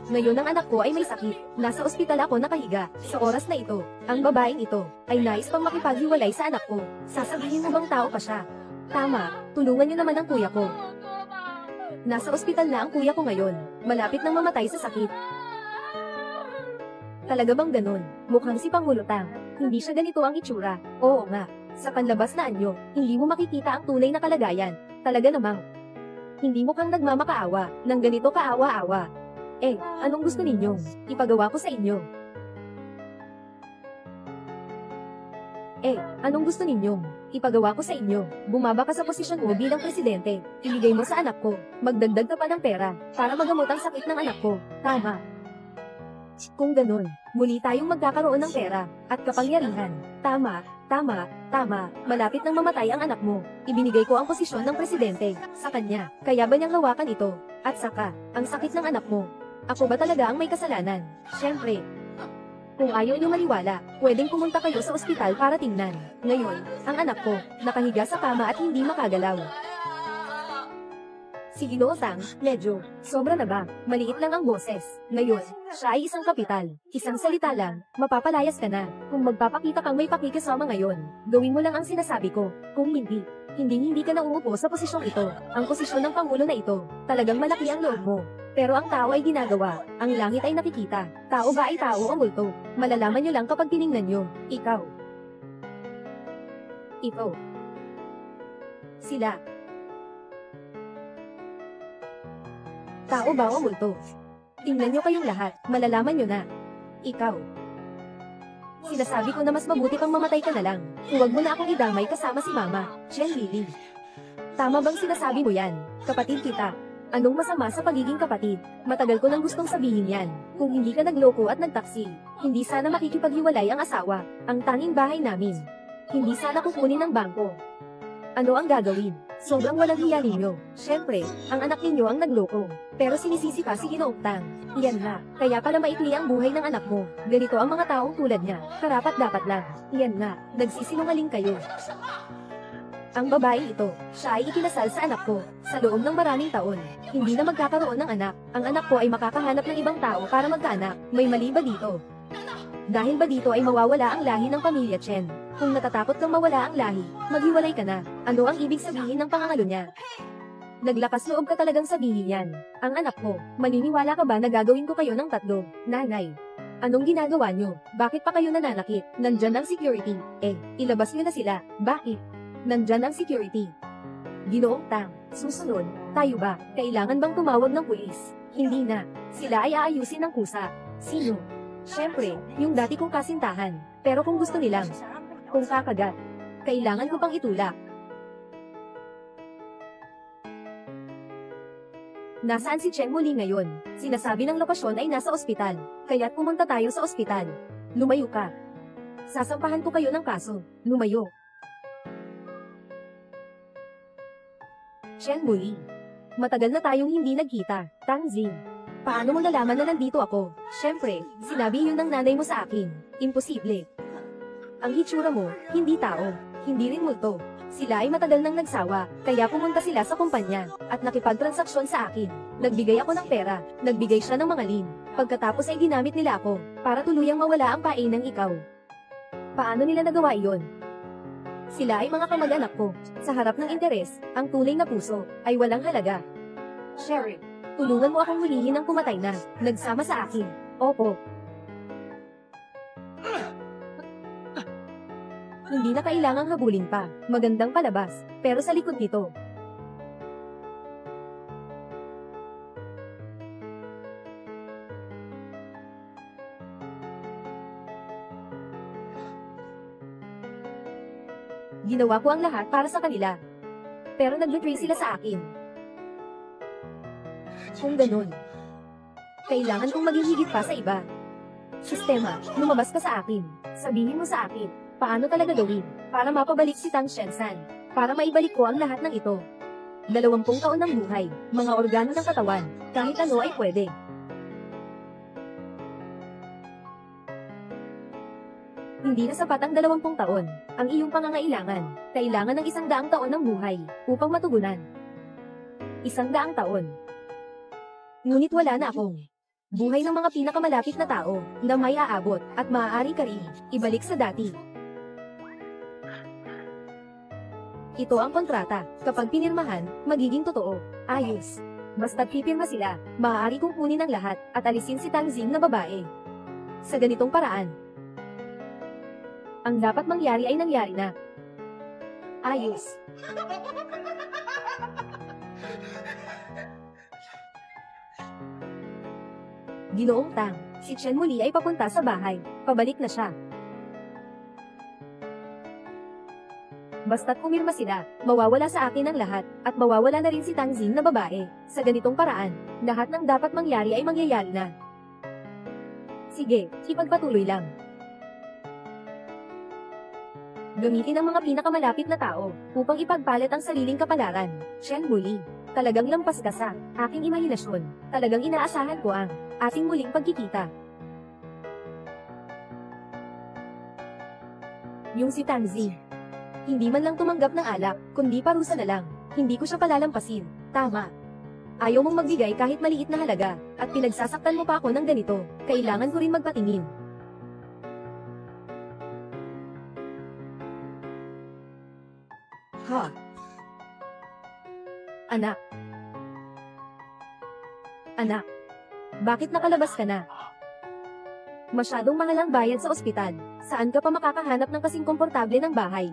Ngayon ang anak ko ay may sakit. Nasa ospital ako nakahiga. Sa oras na ito, ang babaeng ito ay nais pang makipaghiwalay sa anak ko. Sasabihin mo bang tao pa siya? Tama, tulungan niyo naman ang kuya ko. Nasa ospital na ang kuya ko ngayon. Malapit nang mamatay sa sakit. Talaga bang ganun? Mukhang si Pangulo Tang. Hindi siya ganito ang itsura. Oo nga. Sa panlabas na anyo, hindi mo makikita ang tunay na kalagayan. Talaga namang. Hindi mo kang nagmamakaawa, nang ganito kaawa-awa. Anong gusto ninyong ipagawa ko sa inyo? Anong gusto ninyong ipagawa ko sa inyo? Bumaba ka sa posisyon mo bilang presidente. Iligay mo sa anak ko. Magdagdag ka pa ng pera para magamot ang sakit ng anak ko. Tama. Kung ganun, muli tayong magkakaroon ng pera at kapangyarihan. Tama. Malapit nang mamatay ang anak mo. Ibinigay ko ang posisyon ng presidente sa kanya. Kaya ba niyang hawakan ito? At saka, ang sakit ng anak mo. Ako ba talaga ang may kasalanan? Siyempre. Kung ayaw niyo maniwala, pwedeng pumunta kayo sa ospital para tingnan. Ngayon, ang anak ko, nakahiga sa kama at hindi makagalaw. Si Ginoo Tang, medyo, sobra na ba? Maliit lang ang boses. Ngayon, siya ay isang kapital. Isang salita lang, mapapalayas ka na. Kung magpapakita kang may pakikisama ngayon, gawin mo lang ang sinasabi ko. Kung hindi, hindi ka na umupo sa posisyong ito. Ang posisyon ng Pangulo na ito, talagang malaki ang loob mo. Pero ang tao ay ginagawa, ang langit ay nakikita. Tao ba ay tao o multo? Malalaman nyo lang kapag tiningnan nyo. Ikaw. Ito. Sila. Tao ba o multo? Tingnan nyo kayong lahat, malalaman nyo na. Ikaw. Sinasabi ko na mas mabuti pang mamatay ka na lang. Huwag mo na akong idamay kasama si Mama, Chen Lily. Tama bang sinasabi mo yan? Kapatid kita. Anong masama sa pagiging kapatid? Matagal ko nang gustong sabihin yan. Kung hindi ka nagloko at nagtaksi, hindi sana makikipaghiwalay ang asawa, ang tanging bahay namin. Hindi sana kukunin ng bangko. Ano ang gagawin? Sobrang walang hiya ninyo. Siyempre, ang anak ninyo ang nagloko. Pero sinisisi pa si Ginoong Tang. Iyan nga, kaya pala maikli ang buhay ng anak mo. Ganito ang mga taong tulad niya. Karapat dapat lang. Iyan nga, nagsisinungaling kayo. Ang babae ito, siya ay ikinasal sa anak ko. Sa loob ng maraming taon, hindi na magkakaroon ng anak. Ang anak ko ay makakahanap ng ibang tao para magkaanak. May mali ba dito? Dahil ba dito ay mawawala ang lahi ng pamilya Chen? Kung natatakot kang mawala ang lahi, maghiwalay ka na. Ano ang ibig sabihin ng pangangalo niya? Naglakas loob ka talagang sabihin yan. Ang anak ko, maniniwala ka ba na gagawin ko kayo ng tatlo? Nanay. Anong ginagawa nyo? Bakit pa kayo nananakit? Nandyan ang security. Ilabas nyo na sila. Bakit? Nandyan ang security. Ginoong Tang, susunod, tayo ba? Kailangan bang tumawag ng pulis? Hindi na. Sila ay aayusin ng kusa. Sino? Siyempre, yung dati kong kasintahan. Pero kung gusto nilang, kung kakagat, kailangan ko pang itulak. Nasaan si Chen muli ngayon? Sinasabi ng lokasyon ay nasa ospital. Kaya't pumunta tayo sa ospital. Lumayo ka. Sasampahan ko kayo ng kaso. Lumayo. Chen muli. Matagal na tayong hindi nagkita. Tang Jing. Paano mo nalaman na nandito ako? Siyempre, sinabi yun ng nanay mo sa akin. Imposible. Ang hitsura mo, hindi tao, hindi rin multo. Sila ay matagal nang nagsawa, kaya pumunta sila sa kumpanya, at nakipagtransaksyon sa akin. Nagbigay ako ng pera, nagbigay siya ng mga lin. Pagkatapos ay ginamit nila ako, para tuluyang mawala ang pain ng ikaw. Paano nila nagawa iyon? Sila ay mga kamag-anak ko. Sa harap ng interes, ang tunay na puso, ay walang halaga. Sheriff, tulungan mo akong hulihin ang pumatay na, nagsama sa akin. Opo. Hindi na kailangang habulin pa. Magandang palabas. Pero sa likod nito. Ginawa ko ang lahat para sa kanila. Pero nag-betray sila sa akin. Kung ganun, kailangan kong maging higit pa sa iba. Sistema, lumabas ka sa akin. Sabihin mo sa akin. Paano talaga gawin, para mapabalik si Tang Shensan, para maibalik ko ang lahat ng ito. 20 taon ng buhay, mga organo ng katawan, kahit ano ay pwede. Hindi na sapat ang 20 taon, ang iyong pangangailangan. Kailangan ng 100 taon ng buhay, upang matugunan. 100 taon. Ngunit wala na akong Buhay ng mga pinakamalapit na tao na may aabot at maaari ka rin ibalik sa dati. Ito ang kontrata. Kapag pinirmahan, magiging totoo. Ayos. Basta't pipirma sila, maaari kong kunin ang lahat at alisin si Tangzing na babae. Sa ganitong paraan, ang dapat mangyari ay nangyari na. Ayos. Ginoong Tang, si Chen muli ay papunta sa bahay. Pabalik na siya. Basta't pumirma sila, mawawala sa akin ang lahat, at mawawala na rin si Tangzing na babae. Sa ganitong paraan, lahat ng dapat mangyari ay mangyayari na. Sige, ipagpatuloy lang. Gamitin ang mga pinakamalapit na tao, upang ipagpalit ang sariling kapalaran. Chen muli. Talagang lampas ka sa aking imahinasyon. Talagang inaasahan ko ang ating muling pagkikita. Yung si Tangzing. Hindi man lang tumanggap ng alak, kundi parusa na lang. Hindi ko siya palalampasin. Tama. Ayaw mong magbigay kahit maliit na halaga, at pinagsasaktan mo pa ako ng ganito. Kailangan ko rin magpatingin. Ha? Anak. Anak. Bakit nakalabas ka na? Masyadong mahal ang bayad sa ospital. Saan ka pa makakahanap ng kasing komportable ng bahay?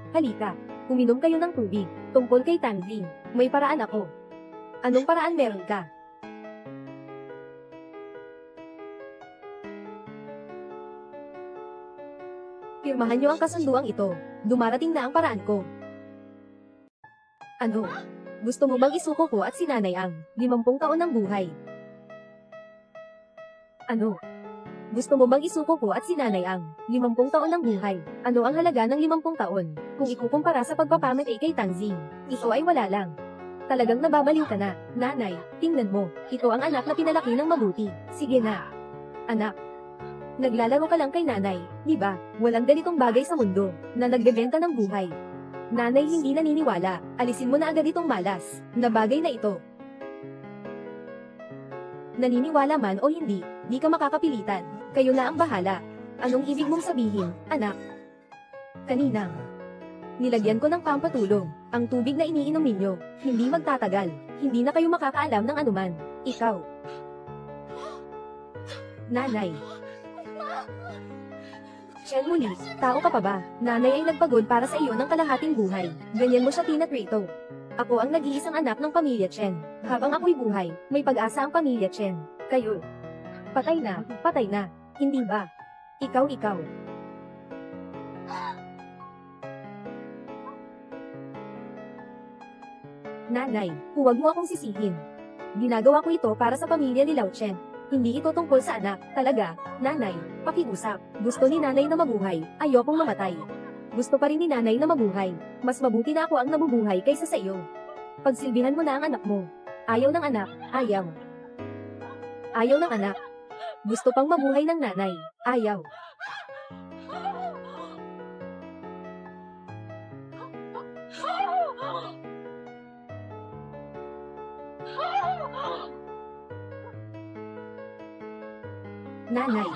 Halika, uminom kayo ng tubig. Tungkol kay Tangzing, may paraan ako. Anong paraan meron ka? Pirmahan niyo ang kasunduang ito. Dumarating na ang paraan ko. Ano? Gusto mo bang isuko ko at sinanay ang 50 taon ng buhay? Ano? Gusto mo bang isuko ko at sinanay ang 50 taon ng buhay? Ano ang halaga ng 50 taon? Kung ikukumpara sa pagpapamatay kay Tangzing, ito ay wala lang. Talagang nababaliw ka na. Nanay, tingnan mo. Ito ang anak na pinalaki ng mabuti. Sige na. Anak. Naglalaro ka lang kay nanay, di ba? Walang ganitong bagay sa mundo, na nagbebenta ng buhay. Nanay hindi naniniwala. Alisin mo na agad itong malas, na bagay na ito. Naniniwala man o hindi, di ka makakapilitan. Kayo na ang bahala. Anong ibig mong sabihin, anak? Kanina, nilagyan ko ng pampatulong. Ang tubig na iniinom ninyo, hindi magtatagal. Hindi na kayo makakaalam ng anuman. Ikaw. Nanay. Chen muli, tao ka pa ba? Nanay ay nagpagod para sa iyo ng kalahating buhay. Ganyan mo siya tinatrito. Ako ang nag-iisang anak ng pamilya Chen. Habang ako'y buhay, may pag-asa ang pamilya Chen. Kayo. Patay na, patay na. Hindi ba? Ikaw. Nanay, huwag mo akong sisihin. Ginagawa ko ito para sa pamilya ni Lao Chen. Hindi ito tungkol sa anak, talaga. Nanay, pakiusap. Gusto ni nanay na mabuhay, ayokong mamatay. Gusto pa rin ni nanay na mabuhay. Mas mabuti na ako ang nabubuhay kaysa sa iyo. Pagsilbihan mo na ang anak mo. Ayaw ng anak, ayaw. Ayaw ng anak. Gusto pang mabuhay ng nanay, ayaw. Nanay.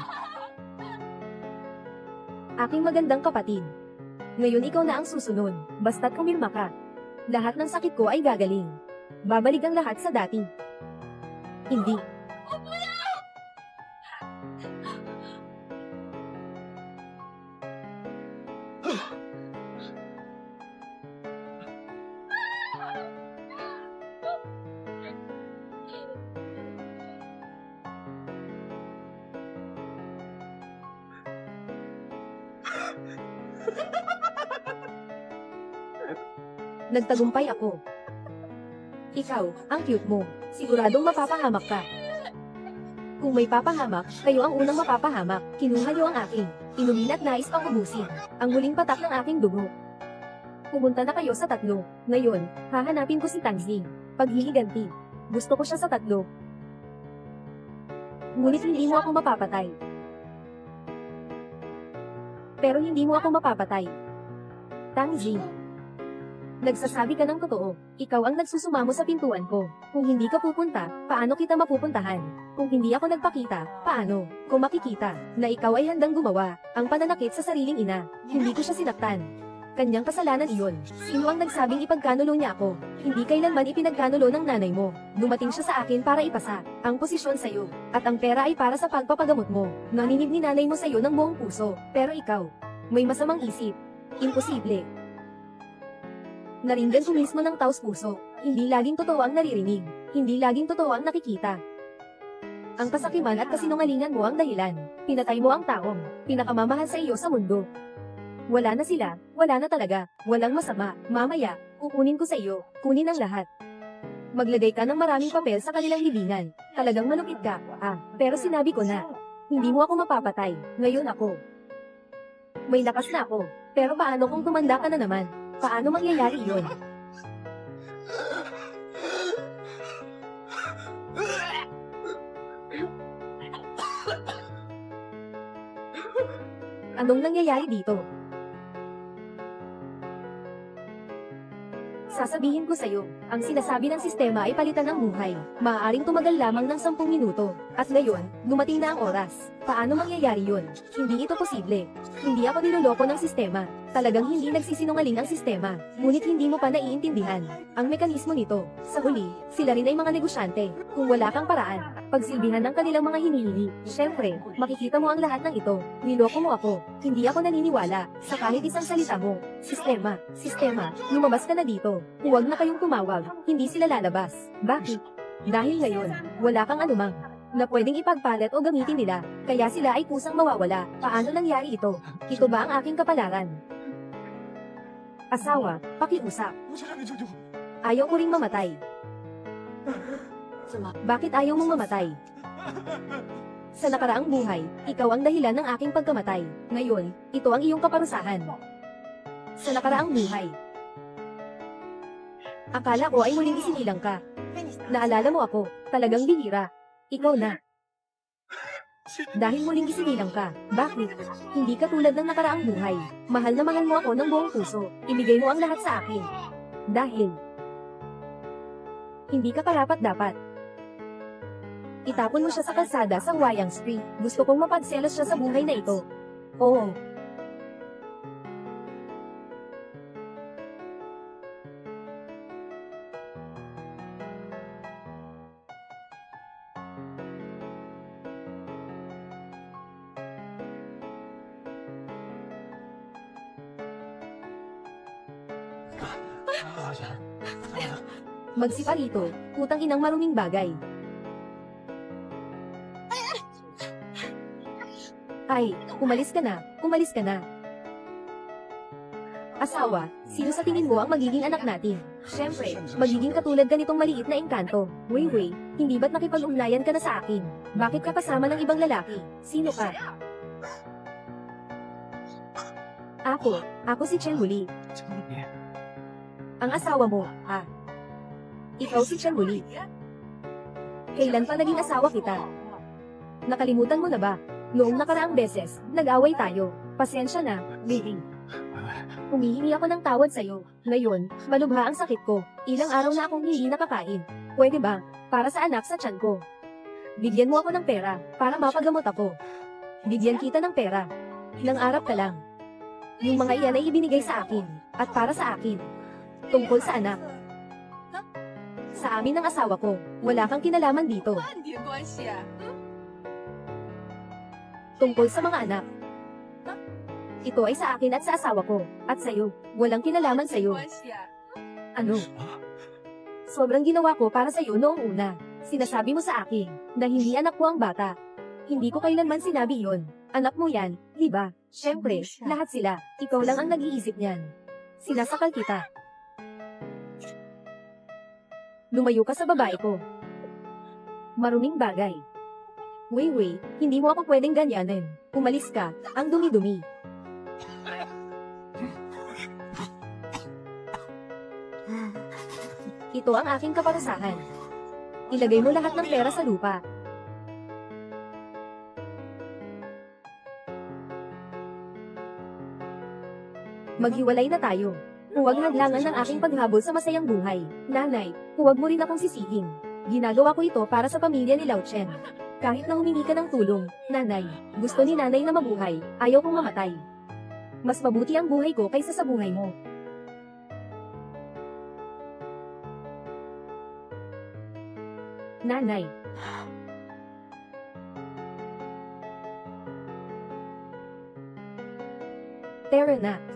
Aking magandang kapatid. Ngayon ikaw na ang susunod, basta't kumirma ka. Lahat ng sakit ko ay gagaling. Babalik ang lahat sa dati. Hindi. Nagtagumpay ako. Ikaw, ang cute mo. Siguradong mapapahamak ka. Kung may papahamak, kayo ang unang mapapahamak. Kinuha niyo ang aking. Inumin at nais pang ubusin. Ang huling patak ng aking dugo. Pumunta na kayo sa tatlo. Ngayon, hahanapin ko si Tangzing. Paghihiganti. Gusto ko siya sa tatlo. Ngunit hindi mo ako mapapatay. pero hindi mo ako mapapatay. Tang Jing. Nagsasabi ka ng totoo. Ikaw ang nagsusumamo sa pintuan ko. Kung hindi ka pupunta, paano kita mapupuntahan? Kung hindi ako nagpakita, paano? Kung makikita na ikaw ay handang gumawa ang pananakit sa sariling ina, hindi ko siya sinaktan. Kanyang kasalanan iyon. Sino ang nagsabing ipagkanulo niya ako? Hindi kailanman ipinagkanulo ng nanay mo. Dumating siya sa akin para ipasa ang posisyon sa'yo. At ang pera ay para sa pagpapagamot mo. Naninib ni nanay mo sa'yo ng buong puso. Pero ikaw, may masamang isip. Imposible. Naringgan ko mismo ng taos puso. Hindi laging totoo ang naririnig. Hindi laging totoo ang nakikita. Ang kasakiman at kasinungalingan mo ang dahilan. Pinatay mo ang taong pinakamamahal sa iyo sa mundo. Wala na sila, wala na talaga, walang masama. Mamaya, kukunin ko sa iyo, kunin ang lahat. Maglagay ka ng maraming papel sa kanilang libingan. Talagang malupit ka, pero sinabi ko na. Hindi mo ako mapapatay, ngayon ako. May lakas na ako, pero paano kung tumanda ka na naman? Paano mangyayari yun? Anong nangyayari dito? Sasabihin ko sa'yo, ang sinasabi ng sistema ay palitan ng buhay. Maaaring tumagal lamang ng 10 minuto. At ngayon, dumating na ang oras. Paano mangyayari yun? Hindi ito posible. Hindi ako niloloko ng sistema. Talagang hindi nagsisinungaling ang sistema. Ngunit hindi mo pa naiintindihan ang mekanismo nito. Sa huli, sila rin ay mga negosyante. Kung wala kang paraan, pagsilbihan ng kanilang mga hinihingi. Siyempre, makikita mo ang lahat ng ito. Niloko mo ako. Hindi ako naniniwala sa kahit isang salita mo. Sistema, lumabas ka na dito. Huwag na kayong tumawag. Hindi sila lalabas. Bakit? Dahil ngayon, wala kang anumang na pwedeng ipagpalit o gamitin nila, kaya sila ay kusang mawawala. Paano nangyari ito? Ito ba ang aking kapalaran? Asawa, pakiusap. Ayaw ko ring mamatay. Bakit ayaw mong mamatay? Sa nakaraang buhay, ikaw ang dahilan ng aking pagkamatay. Ngayon, ito ang iyong kaparusahan. Sa nakaraang buhay, akala ko ay muling isinilang ka. Naalala mo ako, talagang bihira. Ikaw na. Dahil muling isinilang ka, bakit? Hindi ka tulad ng nakaraang buhay. Mahal na mahal mo ako ng buong puso. Ibigay mo ang lahat sa akin. Dahil hindi ka karapat-dapat. Itapon mo siya sa kalsada sa Wayang Street. Gusto kong mapagselos siya sa buhay na ito. Oo. Magsipa rito, putang inang maruming bagay. Ay, umalis ka na, umalis ka na. Asawa, sino sa tingin mo ang magiging anak natin? Siyempre, magiging katulad ka nitong maliit na engkanto. Wei, hindi ba't nakipag-ugnayan ka na sa akin? Bakit ka kasama ng ibang lalaki? Sino ka? Ako si Chen Huli. Ang asawa mo, Ikaw si Chen Huli. Kailan pa naging asawa kita? Nakalimutan mo na ba? Noong nakaraang beses, nag-away tayo. Pasensya na, baby. Humihingi ako ng tawad sa'yo. Ngayon, malubha ang sakit ko. Ilang araw na akong hindi nakakain. Pwede ba? Para sa anak sa tiyan ko. Bigyan mo ako ng pera, para mapagamot ako. Bigyan kita ng pera. Nangarap ka lang. Yung mga iyan ay ibinigay sa akin, at para sa akin. Tungkol sa anak. Sa amin ng asawa ko, wala kang kinalaman dito. Tungkol sa mga anak. Ito ay sa akin at sa asawa ko, at sa'yo. Walang kinalaman sa'yo. Ano? Sobrang ginawa ko para sa'yo noong una. Sinasabi mo sa akin, na hindi anak ko ang bata. Hindi ko kailanman sinabi yon. Anak mo yan, di ba? Siyempre, lahat sila. Ikaw lang ang nag-iisip niyan. Sinasakal kita. Lumayo ka sa babae ko. Maruming bagay. Wei, hindi mo ako pwedeng ganyanin. Umalis ka, ang dumi-dumi. Ito ang aking kaparusahan. Ilagay mo lahat ng pera sa lupa. Maghiwalay na tayo. Huwag hadlangan ng aking paghabol sa masayang buhay. Nanay, huwag mo rin akong sisihin. Ginagawa ko ito para sa pamilya ni Lao Chen. Kahit na humingi ka ng tulong, nanay, gusto ni nanay na mabuhay, ayaw kong mamatay. Mas mabuti ang buhay ko kaysa sa buhay mo. Nanay. Tara na.